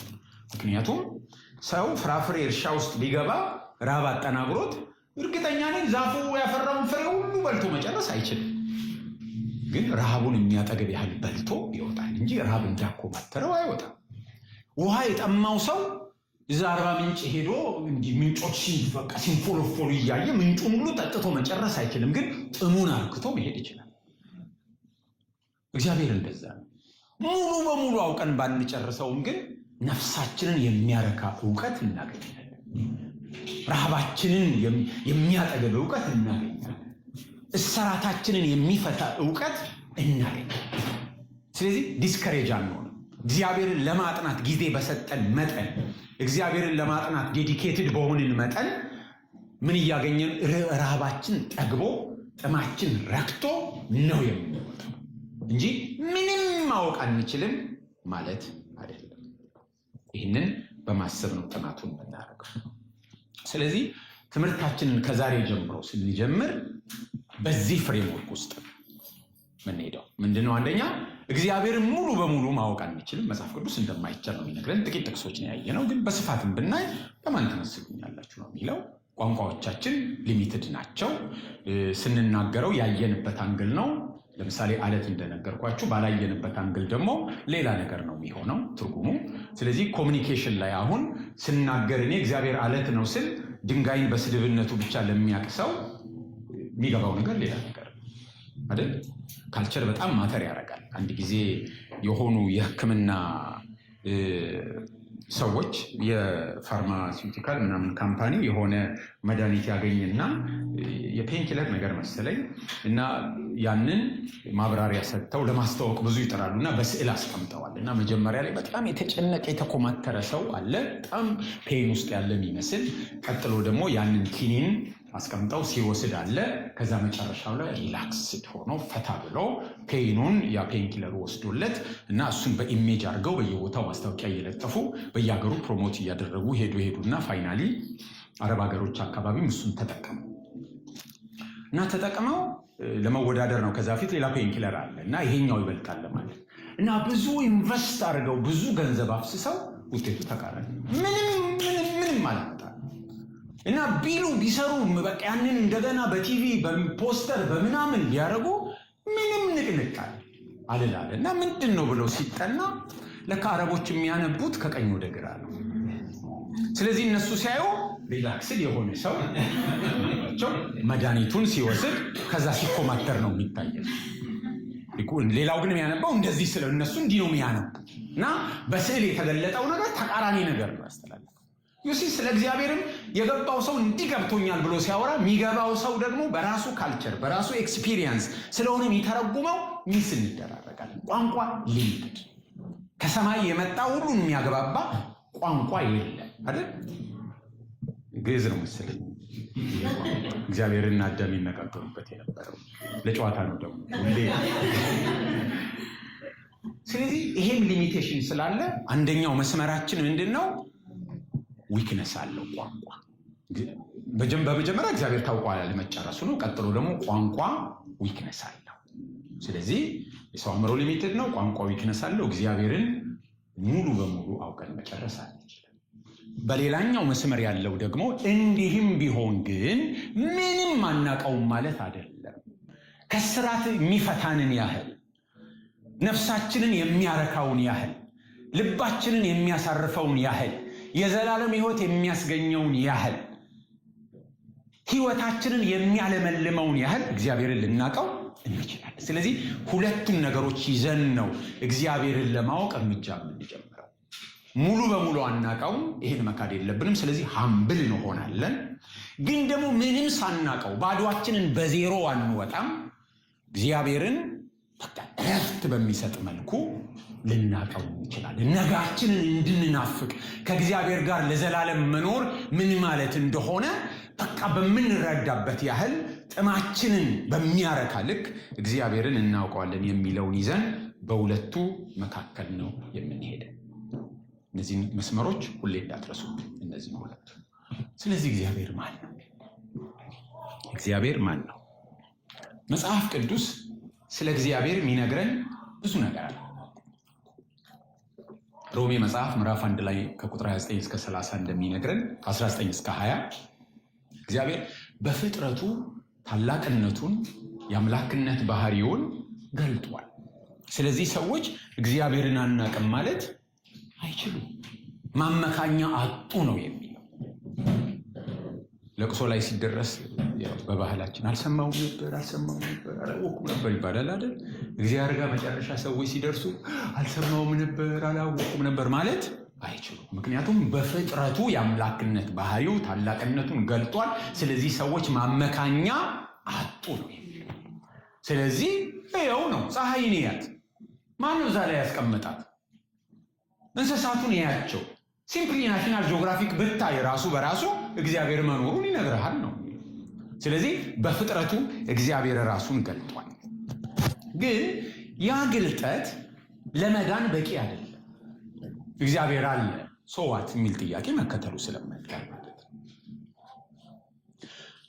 ምክንያቱም ሰው ፍራፍሬ እርሻ ውስጥ ሊገባ ራብ አጠናግሮት እርግጠኛ ነኝ ዛፉ ያፈራውን ፍሬ ሁሉ በልቶ መጨረስ አይችልም። ግን ረሃቡን የሚያጠገብ ያህል በልቶ ይወጣል እንጂ ረሃብ እንዳኮማተረው አይወጣም። ውሃ የጠማው ሰው እዛ አርባ ምንጭ ሄዶ ምንጮች በቃ ሲንፎሎፎሉ እያየ ምንጩን ሁሉ ጠጥቶ መጨረስ አይችልም። ግን ጥሙን አርክቶ መሄድ ይችላል። እግዚአብሔር እንደዛ ነው። ሙሉ በሙሉ አውቀን ባንጨርሰውም ግን ነፍሳችንን የሚያረካ ዕውቀት እናገኛለን። ረሃባችንን የሚያጠገብ ዕውቀት እናገኛለን። እስራታችንን የሚፈታ ዕውቀት እናገኛለን። ስለዚህ ዲስከሬጅ አንሆንም። እግዚአብሔርን ለማጥናት ጊዜ በሰጠን መጠን እግዚአብሔርን ለማጥናት ዴዲኬትድ በሆንን መጠን ምን እያገኘን ረሃባችን ጠግቦ ጥማችን ረክቶ ነው የምንወጣው እንጂ ምንም ማወቅ አንችልም ማለት አይደለም። ይህንን በማሰብ ነው ጥናቱን የምናደርገው። ስለዚህ ትምህርታችንን ከዛሬ ጀምሮ ስንጀምር በዚህ ፍሬምወርክ ውስጥ ምንሄደው ምንድነው? አንደኛ እግዚአብሔርን ሙሉ በሙሉ ማወቅ አንችልም። መጽሐፍ ቅዱስ እንደማይቻል ነው የሚነግረን። ጥቂት ጥቅሶች ነው ያየነው፣ ግን በስፋትም ብናይ በማን ትመስሉኛላችሁ ነው የሚለው። ቋንቋዎቻችን ሊሚትድ ናቸው። ስንናገረው ያየንበት አንግል ነው። ለምሳሌ አለት እንደነገርኳችሁ ባላየንበት አንግል ደግሞ ሌላ ነገር ነው የሚሆነው ትርጉሙ። ስለዚህ ኮሚኒኬሽን ላይ አሁን ስናገር እኔ እግዚአብሔር አለት ነው ስል ድንጋይን በስድብነቱ ብቻ ለሚያውቅ ሰው የሚገባው ነገር ሌላ ነገር አይደል? ካልቸር በጣም ማተር ያደርጋል። አንድ ጊዜ የሆኑ የሕክምና ሰዎች የፋርማሲውቲካል ምናምን ካምፓኒ የሆነ መድኃኒት ያገኝና የፔንኪለር ነገር መሰለኝ እና ያንን ማብራሪያ ሰጥተው ለማስተዋወቅ ብዙ ይጥራሉ እና በስዕል አስቀምጠዋል። እና መጀመሪያ ላይ በጣም የተጨነቀ የተኮማተረ ሰው አለ፣ በጣም ፔን ውስጥ ያለ የሚመስል። ቀጥሎ ደግሞ ያንን ኪኒን አስቀምጠው ሲወስድ አለ። ከዛ መጨረሻው ላይ ሪላክስድ ሆኖ ፈታ ብሎ ፔኑን ያ ፔንኪለር ወስዶለት እና እሱን በኢሜጅ አድርገው በየቦታው ማስታወቂያ እየለጠፉ በየሀገሩ ፕሮሞት እያደረጉ ሄዱና ፋይናሊ አረብ ሀገሮች አካባቢም እሱን ተጠቀሙ እና ተጠቅመው ለመወዳደር ነው። ከዛ ፊት ሌላ ፔንኪለር አለ እና ይሄኛው ይበልጣል ማለት እና ብዙ ኢንቨስት አድርገው ብዙ ገንዘብ አፍስሰው ውጤቱ ተቃራኒ ምንም ማለት እና ቢሉ ቢሰሩ በቃ ያንን እንደገና በቲቪ በፖስተር በምናምን ቢያደርጉ ምንም ንቅንቃል አልላለ እና ምንድን ነው ብለው ሲጠና ለካ አረቦች የሚያነቡት ከቀኝ ወደ ግራ ነው። ስለዚህ እነሱ ሲያዩ ሪላክስድ የሆነ ሰው መድኃኒቱን ሲወስድ ከዛ ሲኮማተር ነው የሚታየው። ሌላው ግን የሚያነባው እንደዚህ ስለ እነሱ እንዲህ ነው የሚያነቡ እና በስዕል የተገለጠው ነገር ተቃራኒ ነገር ነው ያስተላልፋል። ዩሲ ስለ እግዚአብሔርም የገባው ሰው እንዲገብቶኛል ብሎ ሲያወራ የሚገባው ሰው ደግሞ በራሱ ካልቸር በራሱ ኤክስፒሪየንስ ስለሆነ የሚተረጉመው ሚስ እንደራረጋለን። ቋንቋ ሊሚትድ ከሰማይ የመጣ ሁሉን የሚያገባባ ቋንቋ የለም አይደል? ግዕዝ ነው መሰለኝ እግዚአብሔርና አዳም ይነጋገሩበት የነበረው ለጨዋታ ነው ደግሞ ሁሌ። ስለዚህ ይሄም ሊሚቴሽን ስላለ አንደኛው መስመራችን ምንድነው? ዊክነስ አለው ቋንቋ። በመጀመሪያ እግዚአብሔር ታውቋል ለመጨረሱ ነው። ቀጥሎ ደግሞ ቋንቋ ዊክነስ አለው። ስለዚህ የሰው አእምሮ ሊሚትድ ነው፣ ቋንቋ ዊክነስ አለው። እግዚአብሔርን ሙሉ በሙሉ አውቀን መጨረስ አንችልም። በሌላኛው መስመር ያለው ደግሞ እንዲህም ቢሆን ግን ምንም አናውቀውም ማለት አይደለም። ከስራት የሚፈታንን ያህል ነፍሳችንን የሚያረካውን ያህል ልባችንን የሚያሳርፈውን ያህል የዘላለም ሕይወት የሚያስገኘውን ያህል ሕይወታችንን የሚያለመልመውን ያህል እግዚአብሔርን ልናውቀው እንችላለን። ስለዚህ ሁለቱን ነገሮች ይዘን ነው እግዚአብሔርን ለማወቅ እርምጃ የምንጀምረው። ሙሉ በሙሉ አናውቀውም፣ ይህን መካድ የለብንም። ስለዚህ ሀምብል እንሆናለን። ግን ደግሞ ምንም ሳናውቀው ባዶአችንን በዜሮ አንወጣም። እግዚአብሔርን በቃ እረፍት በሚሰጥ መልኩ ልናቀው እንችላለን። ነጋችንን እንድንናፍቅ ከእግዚአብሔር ጋር ለዘላለም መኖር ምን ማለት እንደሆነ በቃ በምንረዳበት ያህል ጥማችንን በሚያረካ ልክ እግዚአብሔርን እናውቀዋለን የሚለውን ይዘን በሁለቱ መካከል ነው የምንሄደው። እነዚህን መስመሮች ሁሌ እንዳትረሱ፣ እነዚህ ሁለቱ። ስለዚህ እግዚአብሔር ማን ነው? እግዚአብሔር ማን ነው? መጽሐፍ ቅዱስ ስለ እግዚአብሔር የሚነግረን ብዙ ነገር አለ። ሮሜ መጽሐፍ ምዕራፍ 1 ላይ ከቁጥር 29 እስከ 30 እንደሚነግረን 19 እስከ 20 እግዚአብሔር በፍጥረቱ ታላቅነቱን የአምላክነት ባህሪውን ገልጧል። ስለዚህ ሰዎች እግዚአብሔርን አናውቅም ማለት አይችሉም። ማመካኛ አጡ ነው የሚለው። ለቅሶ ላይ ሲደረስ በባህላችን አልሰማሁም ነበር አላወኩም ነበር ይባላል አይደል? እግዚአብሔር ጋር መጨረሻ ሰዎች ሲደርሱ አልሰማሁም ነበር አላወኩም ነበር ማለት አይችሉም። ምክንያቱም በፍጥረቱ የአምላክነት ባህሪው ታላቅነቱን ገልጧል። ስለዚህ ሰዎች ማመካኛ አጡ ነው የሚለው። ስለዚህ ይኸው ነው። ፀሐይን ያት ማነው እዛ ላይ ያስቀመጣት? እንስሳቱን ያያቸው። ሲምፕሊ ናሽናል ጂኦግራፊክ ብታይ ራሱ በራሱ እግዚአብሔር መኖሩን ይነግርሃል ነው። ስለዚህ በፍጥረቱ እግዚአብሔር ራሱን ገልጧል። ግን ያ ግልጠት ለመዳን በቂ አይደለም። እግዚአብሔር አለ ሶዋት የሚል ጥያቄ መከተሉ ስለማይቀር ማለት ነው።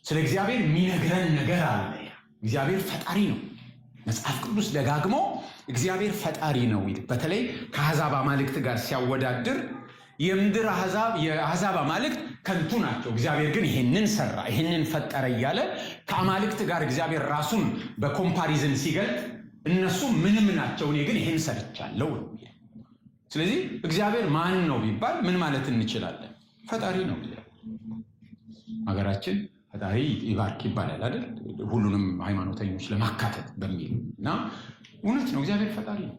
ስለ እግዚአብሔር የሚነግረን ነገር አለ። እግዚአብሔር ፈጣሪ ነው። መጽሐፍ ቅዱስ ደጋግሞ እግዚአብሔር ፈጣሪ ነው ይል። በተለይ ከአሕዛብ አማልክት ጋር ሲያወዳድር የምድር የአሕዛብ አማልክት ከንቱ ናቸው፣ እግዚአብሔር ግን ይሄንን ሰራ፣ ይሄንን ፈጠረ እያለ ከአማልክት ጋር እግዚአብሔር ራሱን በኮምፓሪዝን ሲገልጥ እነሱ ምንም ናቸው፣ እኔ ግን ይሄን ሰርቻለሁ ነው። ስለዚህ እግዚአብሔር ማን ነው ቢባል ምን ማለት እንችላለን? ፈጣሪ ነው። ሀገራችን ፈጣሪ ይባርክ ይባላል አይደል? ሁሉንም ሃይማኖተኞች ለማካተት በሚል እና እውነት ነው፣ እግዚአብሔር ፈጣሪ ነው።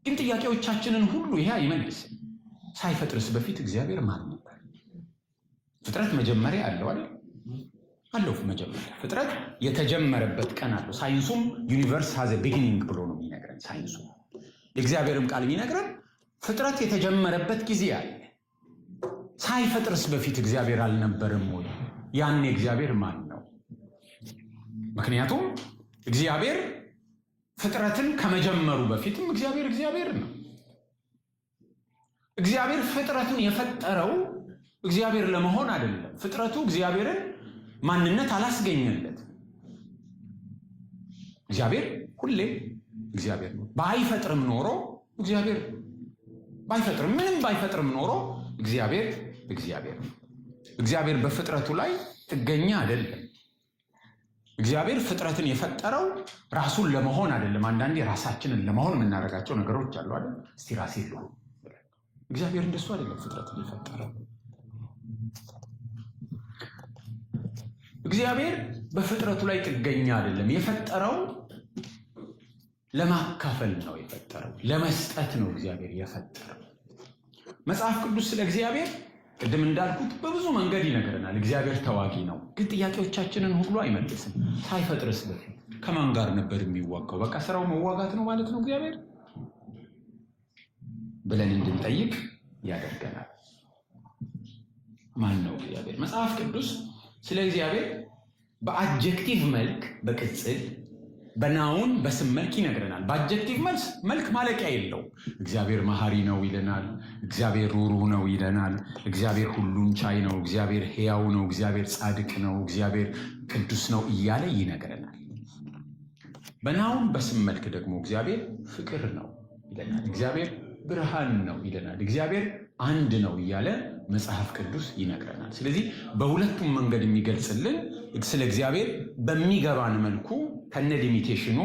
ግን ጥያቄዎቻችንን ሁሉ ይሄ አይመልስም። ሳይፈጥርስ በፊት እግዚአብሔር ማን ነበር? ፍጥረት መጀመሪያ አለው አይደል? አለው መጀመሪያ። ፍጥረት የተጀመረበት ቀን አለው። ሳይንሱም ዩኒቨርስ ሃዝ ኤ ቢጊኒንግ ብሎ ነው የሚነግረን ሳይንሱ። የእግዚአብሔርም ቃል የሚነግረን ፍጥረት የተጀመረበት ጊዜ አለ። ሳይፈጥርስ በፊት እግዚአብሔር አልነበረም ወይ? ያኔ እግዚአብሔር ማን ነው? ምክንያቱም እግዚአብሔር ፍጥረትን ከመጀመሩ በፊትም እግዚአብሔር ነው። እግዚአብሔር ፍጥረቱን የፈጠረው እግዚአብሔር ለመሆን አይደለም። ፍጥረቱ እግዚአብሔርን ማንነት አላስገኘለት። እግዚአብሔር ሁሌም እግዚአብሔር ነው። ባይፈጥርም ኖሮ እግዚአብሔር ምንም ባይፈጥርም ኖሮ እግዚአብሔር ነው። እግዚአብሔር በፍጥረቱ ላይ ጥገኛ አይደለም። እግዚአብሔር ፍጥረትን የፈጠረው ራሱን ለመሆን አይደለም። አንዳንዴ ራሳችንን ለመሆን የምናደርጋቸው ነገሮች አሉ አይደል? እስቲ ራሴ ልሁን። እግዚአብሔር እንደሱ አይደለም ፍጥረትን የፈጠረው። እግዚአብሔር በፍጥረቱ ላይ ጥገኛ አይደለም። የፈጠረው ለማካፈል ነው የፈጠረው፣ ለመስጠት ነው እግዚአብሔር የፈጠረው። መጽሐፍ ቅዱስ ስለ እግዚአብሔር ቅድም እንዳልኩት በብዙ መንገድ ይነግረናል። እግዚአብሔር ተዋጊ ነው፣ ግን ጥያቄዎቻችንን ሁሉ አይመልስም። ሳይፈጥርስ በፊት ከማን ጋር ነበር የሚዋጋው? በቃ ስራው መዋጋት ነው ማለት ነው እግዚአብሔር ብለን እንድንጠይቅ ያደርገናል። ማን ነው እግዚአብሔር? መጽሐፍ ቅዱስ ስለ እግዚአብሔር በአጀክቲቭ መልክ፣ በቅጽል በናውን በስም መልክ ይነግረናል። በአጀክቲቭ መልክ ማለቂያ የለው። እግዚአብሔር መሐሪ ነው ይለናል። እግዚአብሔር ሩሩህ ነው ይለናል። እግዚአብሔር ሁሉን ቻይ ነው። እግዚአብሔር ሕያው ነው። እግዚአብሔር ጻድቅ ነው። እግዚአብሔር ቅዱስ ነው እያለ ይነግረናል። በናውን በስም መልክ ደግሞ እግዚአብሔር ፍቅር ነው ይለናል። እግዚአብሔር ብርሃን ነው ይለናል። እግዚአብሔር አንድ ነው እያለ መጽሐፍ ቅዱስ ይነግረናል። ስለዚህ በሁለቱም መንገድ የሚገልጽልን ስለ እግዚአብሔር በሚገባን መልኩ ከነ ሊሚቴሽኑ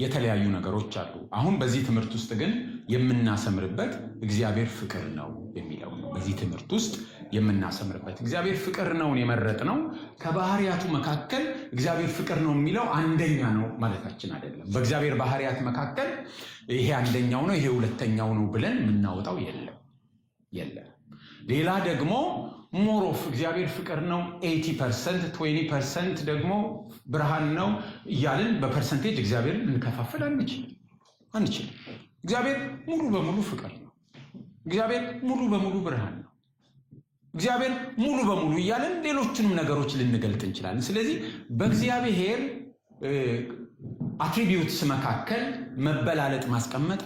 የተለያዩ ነገሮች አሉ። አሁን በዚህ ትምህርት ውስጥ ግን የምናሰምርበት እግዚአብሔር ፍቅር ነው የሚለው ነው። በዚህ ትምህርት ውስጥ የምናሰምርበት እግዚአብሔር ፍቅር ነውን የመረጥነው ከባህሪያቱ መካከል እግዚአብሔር ፍቅር ነው የሚለው አንደኛ ነው ማለታችን አይደለም። በእግዚአብሔር ባህሪያት መካከል ይሄ አንደኛው ነው ይሄ ሁለተኛው ነው ብለን የምናወጣው የለም። ሌላ ደግሞ ሞር ኦፍ እግዚአብሔር ፍቅር ነው 80% 20% ደግሞ ብርሃን ነው እያልን በፐርሰንቴጅ እግዚአብሔርን እንከፋፈል አንችልም። እግዚአብሔር ሙሉ በሙሉ ፍቅር ነው። እግዚአብሔር ሙሉ በሙሉ ብርሃን ነው። እግዚአብሔር ሙሉ በሙሉ እያልን ሌሎችንም ነገሮች ልንገልጥ እንችላለን። ስለዚህ በእግዚአብሔር አትሪቢዩትስ መካከል መበላለጥ ማስቀመጥ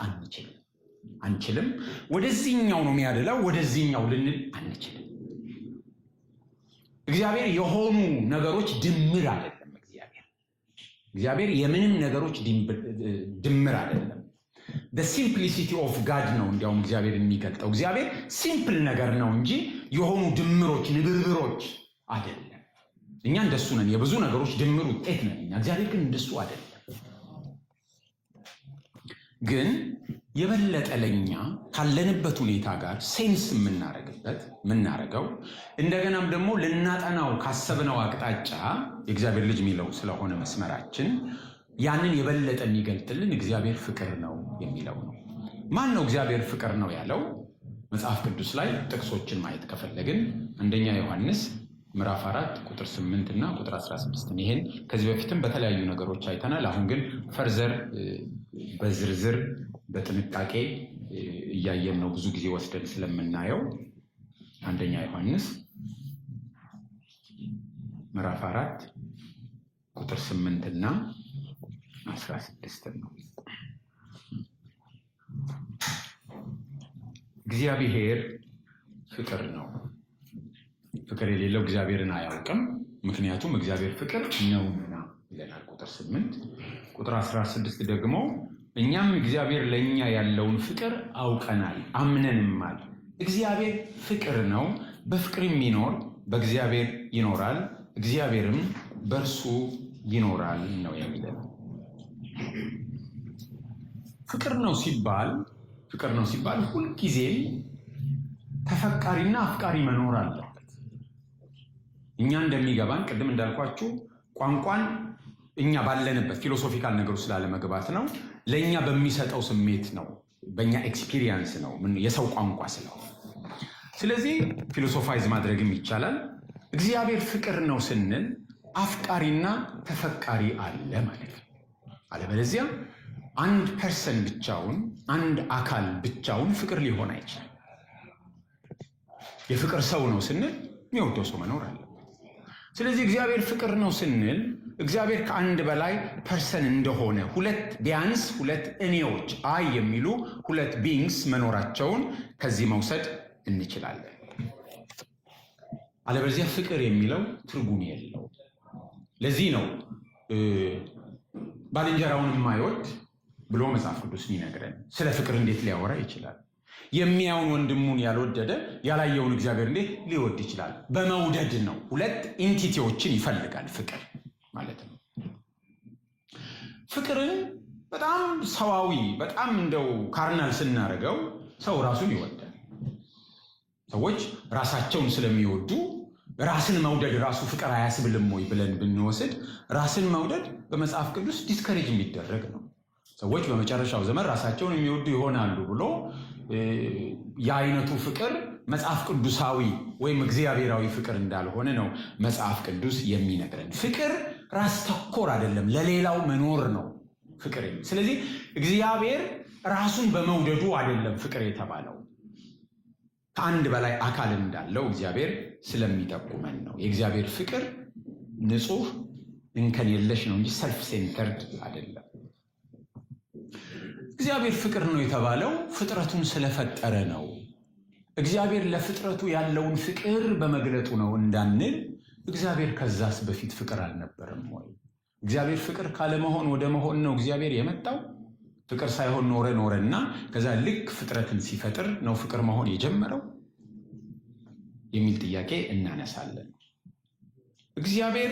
አንችልም። ወደዚህኛው ነው የሚያደላው ወደዚህኛው ልንል አንችልም። እግዚአብሔር የሆኑ ነገሮች ድምር አይደለም። እግዚአብሔር የምንም ነገሮች ድምር አይደለም። the simplicity of God ነው እንዲያውም እግዚአብሔር የሚገልጠው። እግዚአብሔር ሲምፕል ነገር ነው እንጂ የሆኑ ድምሮች ንብርብሮች አይደለም። እኛ እንደሱ ነን፣ የብዙ ነገሮች ድምር ውጤት ነን እኛ። እግዚአብሔር ግን እንደሱ አይደለም። ግን የበለጠ ለኛ ካለንበት ሁኔታ ጋር ሴንስ የምናረገው እንደገናም ደግሞ ልናጠናው ካሰብነው አቅጣጫ የእግዚአብሔር ልጅ የሚለው ስለሆነ መስመራችን ያንን የበለጠ የሚገልጥልን እግዚአብሔር ፍቅር ነው የሚለው ነው። ማን ነው እግዚአብሔር ፍቅር ነው ያለው? መጽሐፍ ቅዱስ ላይ ጥቅሶችን ማየት ከፈለግን አንደኛ ዮሐንስ ምዕራፍ 4 ቁጥር 8 እና ቁጥር 16 ይሄን ከዚህ በፊትም በተለያዩ ነገሮች አይተናል። አሁን ግን ፈርዘር በዝርዝር በጥንቃቄ እያየን ነው፣ ብዙ ጊዜ ወስደን ስለምናየው። አንደኛ ዮሐንስ ምዕራፍ 4 ቁጥር 8 እና 16 ነው። እግዚአብሔር ፍቅር ነው። ፍቅር የሌለው እግዚአብሔርን አያውቅም፣ ምክንያቱም እግዚአብሔር ፍቅር ነውና ይለናል ቁጥር 8። ቁጥር 16 ደግሞ እኛም እግዚአብሔር ለኛ ያለውን ፍቅር አውቀናል አምነንማል። እግዚአብሔር ፍቅር ነው፣ በፍቅር የሚኖር በእግዚአብሔር ይኖራል፣ እግዚአብሔርም በእርሱ ይኖራል ነው የሚለው። ፍቅር ነው ሲባል ሁልጊዜ ተፈቃሪና አፍቃሪ መኖር አለበት። እኛ እንደሚገባን ቅድም እንዳልኳችሁ ቋንቋን እኛ ባለንበት ፊሎሶፊካል ነገሮች ስላለመግባት ነው፣ ለእኛ በሚሰጠው ስሜት ነው፣ በእኛ ኤክስፒሪየንስ ነው፣ የሰው ቋንቋ ስለሆነ። ስለዚህ ፊሎሶፋይዝ ማድረግም ይቻላል። እግዚአብሔር ፍቅር ነው ስንል አፍቃሪና ተፈቃሪ አለ ማለት ነው። አለበለዚያ አንድ ፐርሰን ብቻውን፣ አንድ አካል ብቻውን ፍቅር ሊሆን አይችልም። የፍቅር ሰው ነው ስንል የሚወደው ሰው መኖር አለበት። ስለዚህ እግዚአብሔር ፍቅር ነው ስንል እግዚአብሔር ከአንድ በላይ ፐርሰን እንደሆነ ቢያንስ ሁለት እኔዎች የሚሉ ሁለት ቢንግስ መኖራቸውን ከዚህ መውሰድ እንችላለን። አለበለዚያ ፍቅር የሚለው ትርጉም የለው። ለዚህ ነው ባልንጀራውን የማይወድ ብሎ መጽሐፍ ቅዱስ ይነግረን። ስለ ፍቅር እንዴት ሊያወራ ይችላል? የሚያውን ወንድሙን ያልወደደ ያላየውን እግዚአብሔር እንዴት ሊወድ ይችላል? በመውደድ ነው። ሁለት ኢንቲቲዎችን ይፈልጋል ፍቅር ማለት ነው። ፍቅርን በጣም ሰዋዊ፣ በጣም እንደው ካርናል ስናደርገው ሰው ራሱን ይወዳል። ሰዎች ራሳቸውን ስለሚወዱ ራስን መውደድ ራሱ ፍቅር አያስብልም ወይ ብለን ብንወስድ ራስን መውደድ በመጽሐፍ ቅዱስ ዲስከሬጅ የሚደረግ ነው። ሰዎች በመጨረሻው ዘመን ራሳቸውን የሚወዱ ይሆናሉ ብሎ የአይነቱ ፍቅር መጽሐፍ ቅዱሳዊ ወይም እግዚአብሔራዊ ፍቅር እንዳልሆነ ነው መጽሐፍ ቅዱስ የሚነግረን። ፍቅር ራስ ተኮር አይደለም፣ ለሌላው መኖር ነው ፍቅር። ስለዚህ እግዚአብሔር ራሱን በመውደዱ አይደለም ፍቅር የተባለው፣ ከአንድ በላይ አካል እንዳለው እግዚአብሔር ስለሚጠቁመን ነው። የእግዚአብሔር ፍቅር ንጹህ እንከን የለሽ ነው እንጂ ሰልፍ ሴንተርድ አይደለም። እግዚአብሔር ፍቅር ነው የተባለው ፍጥረቱን ስለፈጠረ ነው። እግዚአብሔር ለፍጥረቱ ያለውን ፍቅር በመግለጡ ነው እንዳንል፣ እግዚአብሔር ከዛስ በፊት ፍቅር አልነበረም ወይ? እግዚአብሔር ፍቅር ካለመሆን ወደ መሆን ነው እግዚአብሔር የመጣው? ፍቅር ሳይሆን ኖረና ከዛ ልክ ፍጥረትን ሲፈጥር ነው ፍቅር መሆን የጀመረው የሚል ጥያቄ እናነሳለን። እግዚአብሔር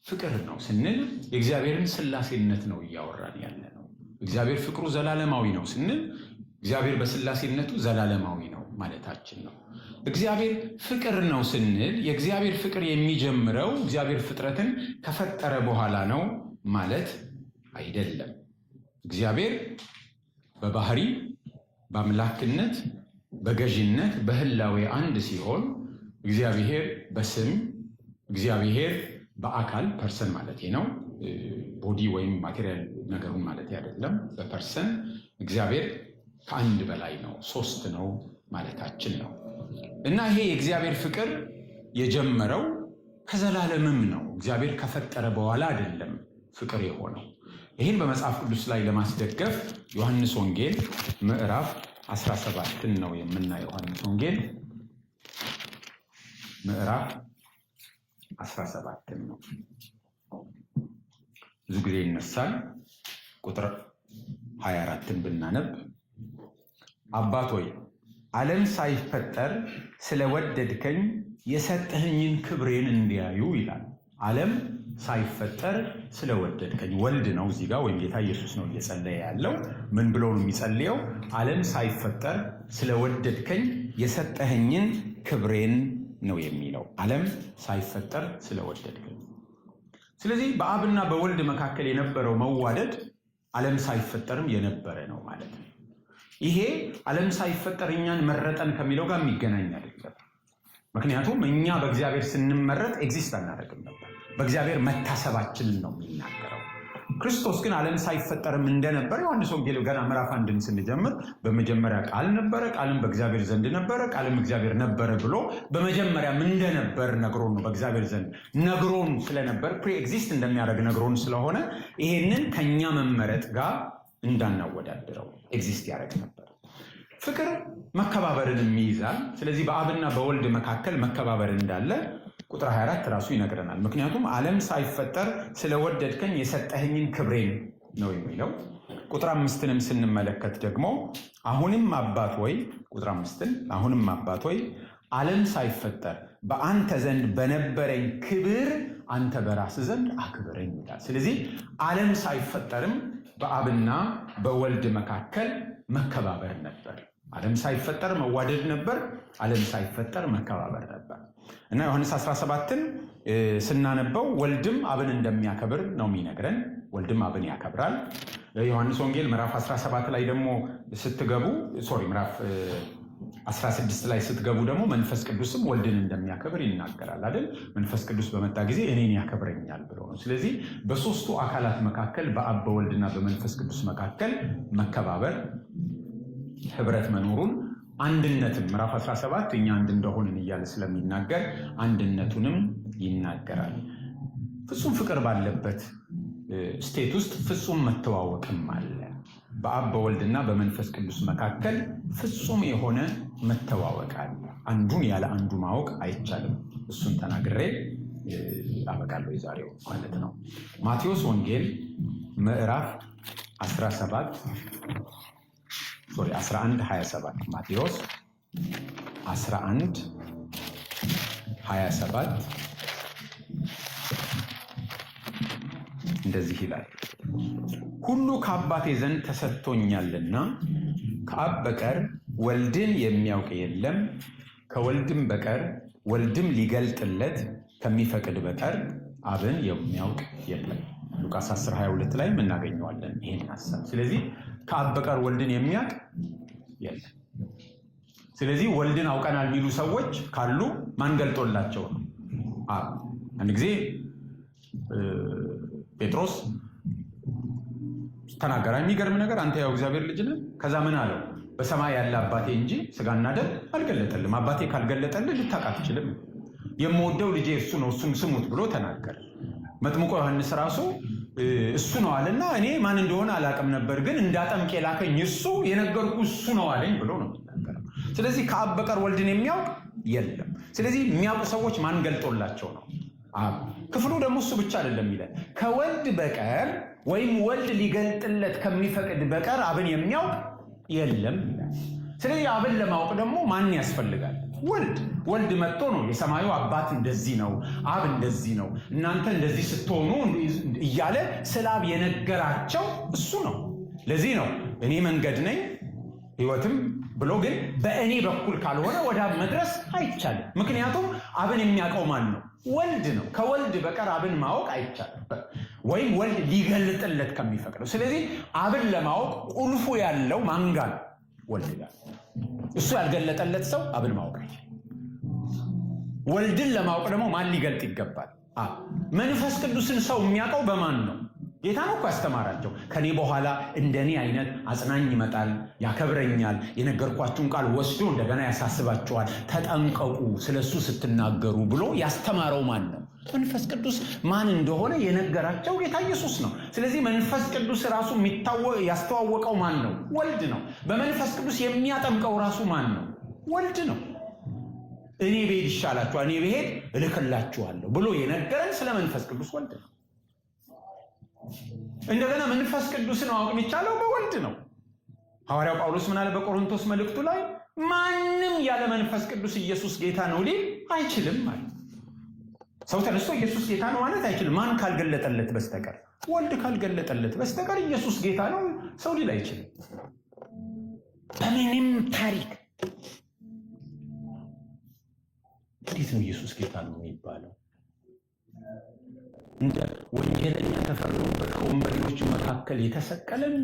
ፍቅር ነው ስንል የእግዚአብሔርን ሥላሴነት ነው እያወራን ያለ ነው። እግዚአብሔር ፍቅሩ ዘላለማዊ ነው ስንል እግዚአብሔር በሥላሴነቱ ዘላለማዊ ነው ማለታችን ነው። እግዚአብሔር ፍቅር ነው ስንል የእግዚአብሔር ፍቅር የሚጀምረው እግዚአብሔር ፍጥረትን ከፈጠረ በኋላ ነው ማለት አይደለም። እግዚአብሔር በባህሪ፣ በአምላክነት፣ በገዥነት፣ በህላዌ አንድ ሲሆን እግዚአብሔር በስም እግዚአብሔር በአካል ፐርሰን ማለት ነው። ቦዲ ወይም ማቴሪያል ነገሩን ማለት አይደለም። በፐርሰን እግዚአብሔር ከአንድ በላይ ነው፣ 3 ነው ማለታችን ነው። እና ይሄ የእግዚአብሔር ፍቅር የጀመረው ከዘላለምም ነው። እግዚአብሔር ከፈጠረ በኋላ አይደለም ፍቅር የሆነው። ይህን በመጽሐፍ ቅዱስ ላይ ለማስደገፍ ዮሐንስ ወንጌል ምዕራፍ 17 ነው የምናየው። ዮሐንስ ወንጌል ምዕራፍ 17 ነው። ብዙ ጊዜ ይነሳል። ቁጥር 24ን ብናነብ አባት ሆይ ዓለም ሳይፈጠር ስለወደድከኝ የሰጠኸኝን ክብሬን እንዲያዩ ይላል። ዓለም ሳይፈጠር ስለወደድከኝ፣ ወልድ ነው እዚህ ጋር ወይም ጌታ ኢየሱስ ነው እየጸለየ ያለው። ምን ብሎ ነው የሚጸልየው? ዓለም ሳይፈጠር ስለወደድከኝ የሰጠኸኝን ክብሬን ነው የሚለው። ዓለም ሳይፈጠር ስለወደድከኝ። ስለዚህ በአብና በወልድ መካከል የነበረው መዋደድ ዓለም ሳይፈጠርም የነበረ ነው ማለት ነው። ይሄ ዓለም ሳይፈጠር እኛን መረጠን ከሚለው ጋር የሚገናኝ አይደለም። ምክንያቱም እኛ በእግዚአብሔር ስንመረጥ ኤግዚስት አናደርግም ነበር። በእግዚአብሔር መታሰባችንን ነው የሚናገረው። ክርስቶስ ግን ዓለም ሳይፈጠርም እንደነበር ዮሐንስ ወንጌል ገና ምዕራፍ 1 ስንጀምር በመጀመሪያ ቃል ነበረ፣ ቃልም በእግዚአብሔር ዘንድ ነበረ፣ ቃልም እግዚአብሔር ነበረ ብሎ በመጀመሪያም እንደነበር ነግሮን ነው። በእግዚአብሔር ዘንድ ነግሮን ስለነበር ፕሪ ኤግዚስት እንደሚያደርግ ነግሮን ስለሆነ ይሄንን ከኛ መመረጥ ጋር እንዳናወዳድረው ኤግዚስት ያደርግ ነበር። ፍቅር መከባበርን የሚይዛል። ስለዚህ በአብና በወልድ መካከል መከባበር እንዳለ ቁጥር 24 ራሱ ይነግረናል። ምክንያቱም ዓለም ሳይፈጠር ስለወደድከኝ የሰጠኸኝን ክብሬን ነው የሚለው። ቁጥር 5ንም ስንመለከት ደግሞ አሁንም አባት ሆይ፣ ቁጥር 5ን አሁንም አባት ሆይ ዓለም ሳይፈጠር በአንተ ዘንድ በነበረኝ ክብር አንተ በራስህ ዘንድ አክብረኝ ይላል። ስለዚህ ዓለም ሳይፈጠርም በአብና በወልድ መካከል መከባበር ነበር። ዓለም ሳይፈጠር መዋደድ ነበር። ዓለም ሳይፈጠር መከባበር ነበር እና ዮሐንስ 17ን ስናነበው ወልድም አብን እንደሚያከብር ነው የሚነግረን። ወልድም አብን ያከብራል። ዮሐንስ ወንጌል ምዕራፍ 17 ላይ ደግሞ ስትገቡ ምዕራፍ 16 ላይ ስትገቡ ደግሞ መንፈስ ቅዱስም ወልድን እንደሚያከብር ይናገራል አይደል? መንፈስ ቅዱስ በመጣ ጊዜ እኔን ያከብረኛል ብሎ ነው። ስለዚህ በሶስቱ አካላት መካከል በአብ በወልድና በመንፈስ ቅዱስ መካከል መከባበር፣ ህብረት መኖሩን፣ አንድነትም ምዕራፍ 17 እኛ አንድ እንደሆንን እያለ ስለሚናገር አንድነቱንም ይናገራል። ፍጹም ፍቅር ባለበት ስቴት ውስጥ ፍጹም መተዋወቅም አለ። በአብ በወልድና በመንፈስ ቅዱስ መካከል ፍጹም የሆነ መተዋወቅ አለ። አንዱን ያለ አንዱ ማወቅ አይቻልም። እሱን ተናግሬ አበቃለሁ የዛሬው ማለት ነው። ማቴዎስ ወንጌል ምዕራፍ 11:27 ማቴዎስ 11:27 እንደዚህ ይላል፣ ሁሉ ከአባቴ ዘንድ ተሰጥቶኛልና ከአብ በቀር ወልድን የሚያውቅ የለም፣ ከወልድም በቀር ወልድም ሊገልጥለት ከሚፈቅድ በቀር አብን የሚያውቅ የለም። ሉቃስ 10:22 ላይ እናገኘዋለን ይሄን ሐሳብ። ስለዚህ ከአብ በቀር ወልድን የሚያውቅ የለም። ስለዚህ ወልድን አውቀናል የሚሉ ሰዎች ካሉ ማን ገልጦላቸው ነው? አብ። አንድ ጊዜ ጴጥሮስ ተናገረ። የሚገርም ነገር፣ አንተ ያው እግዚአብሔር ልጅ ነህ። ከዛ ምን አለው? በሰማይ ያለ አባቴ እንጂ ስጋና ደም አልገለጠልም። አባቴ ካልገለጠልህ ልታውቅ አትችልም። የምወደው ልጄ እሱ ነው፣ እሱን ስሙት ብሎ ተናገረ። መጥምቆ ዮሐንስ ራሱ እሱ ነው አለና እኔ ማን እንደሆነ አላውቅም ነበር፣ ግን እንዳጠምቅ የላከኝ እሱ የነገርኩ እሱ ነው አለኝ ብሎ ነው የሚናገረው። ስለዚህ ከአብ በቀር ወልድን የሚያውቅ የለም። ስለዚህ የሚያውቁ ሰዎች ማን ገልጦላቸው ነው? አብ። ክፍሉ ደግሞ እሱ ብቻ አይደለም ይላል፣ ከወልድ በቀር ወይም ወልድ ሊገልጥለት ከሚፈቅድ በቀር አብን የሚያውቅ የለም ይላል። ስለዚህ አብን ለማወቅ ደግሞ ማን ያስፈልጋል? ወልድ መጥቶ ነው የሰማዩ አባት እንደዚህ ነው፣ አብ እንደዚህ ነው፣ እናንተ እንደዚህ ስትሆኑ እያለ ስለ አብ የነገራቸው እሱ ነው። ለዚህ ነው እኔ መንገድ ነኝ ሕይወትም ብሎ፣ ግን በእኔ በኩል ካልሆነ ወደ አብ መድረስ አይቻልም። ምክንያቱም አብን የሚያውቀው ማን ነው? ወልድ ነው። ከወልድ በቀር አብን ማወቅ አይቻልም፣ ወይም ወልድ ሊገልጥለት ከሚፈቅደው። ስለዚህ አብን ለማወቅ ቁልፉ ያለው ማን ጋር ነው? ወልድ ጋር። እሱ ያልገለጠለት ሰው አብን ማወቅ አይችልም። ወልድን ለማወቅ ደግሞ ማን ሊገልጥ ይገባል? መንፈስ ቅዱስን ሰው የሚያውቀው በማን ነው? ጌታ ነው እኮ ያስተማራቸው። ከኔ በኋላ እንደኔ አይነት አጽናኝ ይመጣል፣ ያከብረኛል፣ የነገርኳችሁን ቃል ወስዶ እንደገና ያሳስባችኋል፣ ተጠንቀቁ ስለሱ ስትናገሩ ብሎ ያስተማረው ማን ነው? መንፈስ ቅዱስ ማን እንደሆነ የነገራቸው ጌታ ኢየሱስ ነው። ስለዚህ መንፈስ ቅዱስ ራሱ ያስተዋወቀው ማን ነው? ወልድ ነው። በመንፈስ ቅዱስ የሚያጠምቀው ራሱ ማን ነው? ወልድ ነው። እኔ ብሄድ ይሻላችኋል፣ እኔ ብሄድ እልክላችኋለሁ ብሎ የነገረን ስለ መንፈስ ቅዱስ ወልድ ነው። እንደገና መንፈስ ቅዱስን ማወቅ የሚቻለው በወልድ ነው። ሐዋርያው ጳውሎስ ምን አለ በቆሮንቶስ መልእክቱ ላይ? ማንም ያለ መንፈስ ቅዱስ ኢየሱስ ጌታ ነው ሊል አይችልም ማለት። ሰው ተነስቶ ኢየሱስ ጌታ ነው ማለት አይችልም፣ ማን ካልገለጠለት በስተቀር። ወልድ ካልገለጠለት በስተቀር ኢየሱስ ጌታ ነው ሰው ሊል አይችልም በምንም ታሪክ። እንዴት ነው ኢየሱስ ጌታ ነው የሚባለው? እንደ ወንጀለኛ ተፈርዶበት ከወንበዴዎች መካከል የተሰቀለን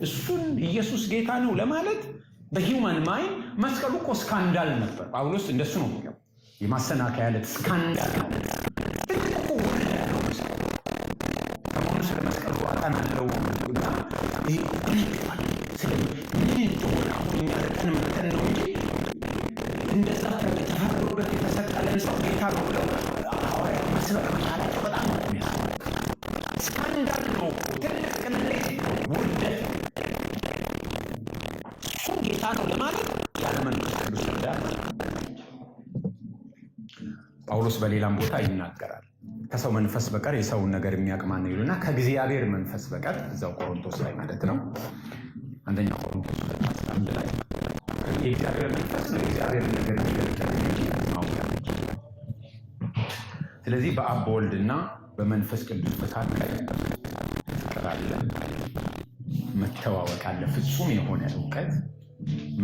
እሱን ኢየሱስ ጌታ ነው ለማለት በሂውማን ማይንድ መስቀሉ እኮ ስካንዳል ነበር። ጳውሎስ እንደሱ ነው የሚለው፣ የማሰናከያ ዕለት ስካንዳል ነው። ከሆኑ ስለ መስቀሉ አጠናለው እና ምን እንደሆነ አሁን የሚያለቀን መተን ነው እንጂ እንደዛ ተፈርዶበት የተሰቀለን ሰው ጌታ ነው ብለው ሐዋርያት መስበክ መቻላቸው በጣም ስካንዳል ነው። ትልቅ ቅሌት፣ ውርደት። እሱም ጌታ ነው ለማለት ያለ መንፈስ ቅዱስ ይረዳል። ጳውሎስ በሌላም ቦታ ይናገራል። ከሰው መንፈስ በቀር የሰውን ነገር የሚያውቅ ማን ነው ይሉና ከእግዚአብሔር መንፈስ በቀር እዛው ቆሮንቶስ ላይ ማለት ነው። አንደኛ ቆሮንቶስ 11 ላይ የእግዚአብሔር መንፈስ ነው የእግዚአብሔር ነገር የሚገልጠው እንጂ ማውቃት። ስለዚህ በአብ በወልድና በመንፈስ ቅዱስ መካከል ፍቅር አለ፣ መተዋወቅ አለ፣ ፍጹም የሆነ እውቀት፣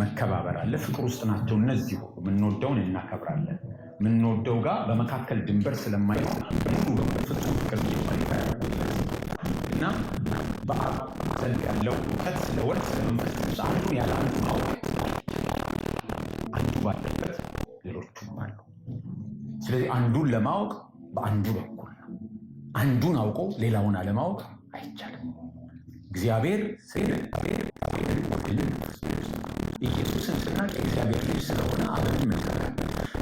መከባበር አለ። ፍቅር ውስጥ ናቸው እነዚህ ሁሉ። የምንወደውን እናከብራለን። የምንወደው ጋር በመካከል ድንበር ስለማይሆን ሙሉ ፍጹም ፍቅር ይባላል እና በአብ ዘንድ ያለው እውቀት ስለ ወልድ ስለ መንፈስ ቅዱስ አንዱ ያለ አንዱ ማወቅ፣ አንዱ ባለበት ሌሎቹም አሉ። ስለዚህ አንዱን ለማወቅ በአንዱ በኩል ነው። አንዱን አውቆ ሌላውን አለማወቅ አይቻልም። እግዚአብሔር ኢየሱስን ስናቅ የእግዚአብሔር ልጅ ስለሆነ አብን እንመልካለን።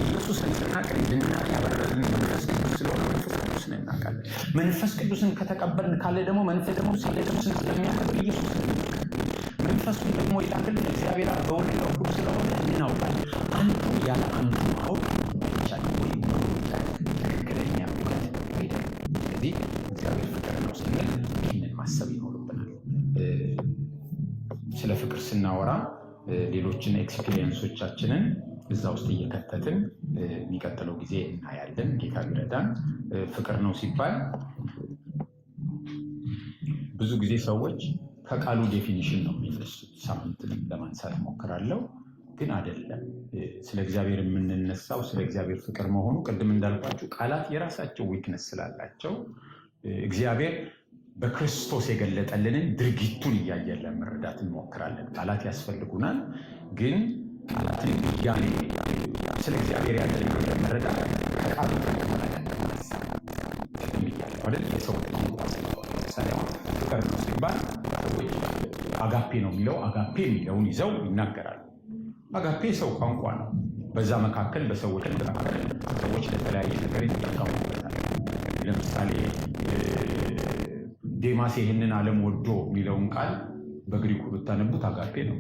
ኢየሱስን ስናቅ እንድናቅ ያበረልን መንፈስ ቅዱስ ስለሆነ መንፈስ ቅዱስን እናውቃለን። መንፈስ ቅዱስን ከተቀበልን ካለ ደግሞ መንፈስ ቅዱስን ስለሚያከብር ኢየሱስ መንፈሱን ደግሞ የላከልን እግዚአብሔር በወልድ በኩል ስለሆነ እናውቃለን። አንዱ ያለ አንዱ ማወቅ ይቻላል ወይ? ትክክለኛ እውቀት አይደለም። ስለዚህ እግዚአብሔር ፍቅር ነው ስንል ይህንን ማሰብ ይኖርብናል። ስለ ፍቅር ስናወራ ሌሎችን ኤክስፒሪየንሶቻችንን እዛ ውስጥ እየከተትን የሚቀጥለው ጊዜ እናያለን። ጌታ ቢረዳን። ፍቅር ነው ሲባል ብዙ ጊዜ ሰዎች ከቃሉ ዴፊኒሽን ነው የሚነሱት። ሳምንትን ለማንሳት ሞክራለሁ፣ ግን አይደለም። ስለ እግዚአብሔር የምንነሳው ስለ እግዚአብሔር ፍቅር መሆኑ ቅድም እንዳልኳችሁ ቃላት የራሳቸው ዊክነስ ስላላቸው እግዚአብሔር በክርስቶስ የገለጠልንን ድርጊቱን እያየን ለመረዳት እንሞክራለን። ቃላት ያስፈልጉናል፣ ግን ቃላትን ያኔ ስለ እግዚአብሔር ያለን ለመረዳት ከቃሉ አይደል? የሰው ፍቅር ነው ሲባል አጋፔ ነው የሚለው አጋፔ የሚለውን ይዘው ይናገራሉ። አጋፔ ሰው ቋንቋ ነው። በዛ መካከል በሰዎች መካከል ሰዎች ለተለያየ ነገር ይጠቀሙበታል። ለምሳሌ ዴማስ ይህንን ዓለም ወዶ የሚለውን ቃል በግሪኩ ብታነቡት አጋፔ ነው።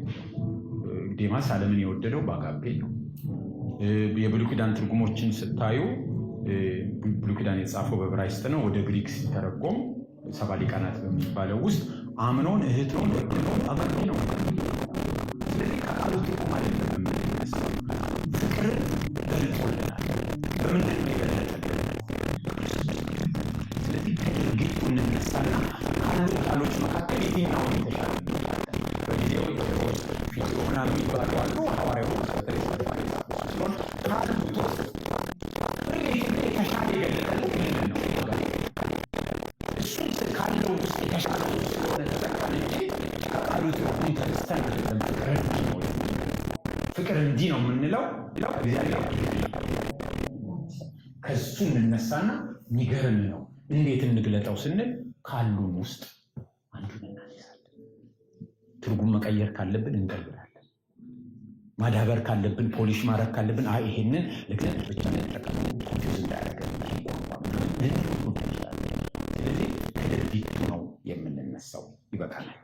ዴማስ ዓለምን የወደደው በአጋፔ ነው። የብሉይ ኪዳን ትርጉሞችን ስታዩ ብሉይ ኪዳን የተጻፈው በዕብራይስጥ ነው። ወደ ግሪክ ሲተረጎም ሰባ ሊቃናት በሚባለው ውስጥ አምኖን እህትሮን ወድኖን አጋፔ ነው። ስለዚህ ከቃሉ ትርጉም አይደለም የምንነሳው። ፍቅርን ገልጦልናል። በምንድን ነው የገለጠልን? ስለዚህ ከድርጊቱ እንነሳና ካሉ ቃሎች መካከል የትኛውን የተሻለ በጊዜው ፊዮና የሚባሉ አሉ። ሐዋርያው በተለይ ሲሆን ካሉት የተሻለ የገለጠልን ይህንን ነው። እሱን ካለው ውስጥ የተሻለ ስለሆነ ተጠቃል እንጂ ከቃሉ ትርጉም ተነስተን አይደለም። ፍቅር እንዲህ ነው የምንለው እግዚአብሔር። ከሱ እንነሳና የሚገርም ነው። እንዴት እንግለጠው ስንል ካሉን ውስጥ አንዱን እናነሳለን። ትርጉም መቀየር ካለብን እንቀይራለን። ማዳበር ካለብን፣ ፖሊሽ ማድረግ ካለብን ይሄንን ለግለት ብቻ እንጠቀም ኮንፊውዝ እንዳያደርገን ስለዚህ ከድርጊቱ ነው የምንነሳው። ይበቃናል።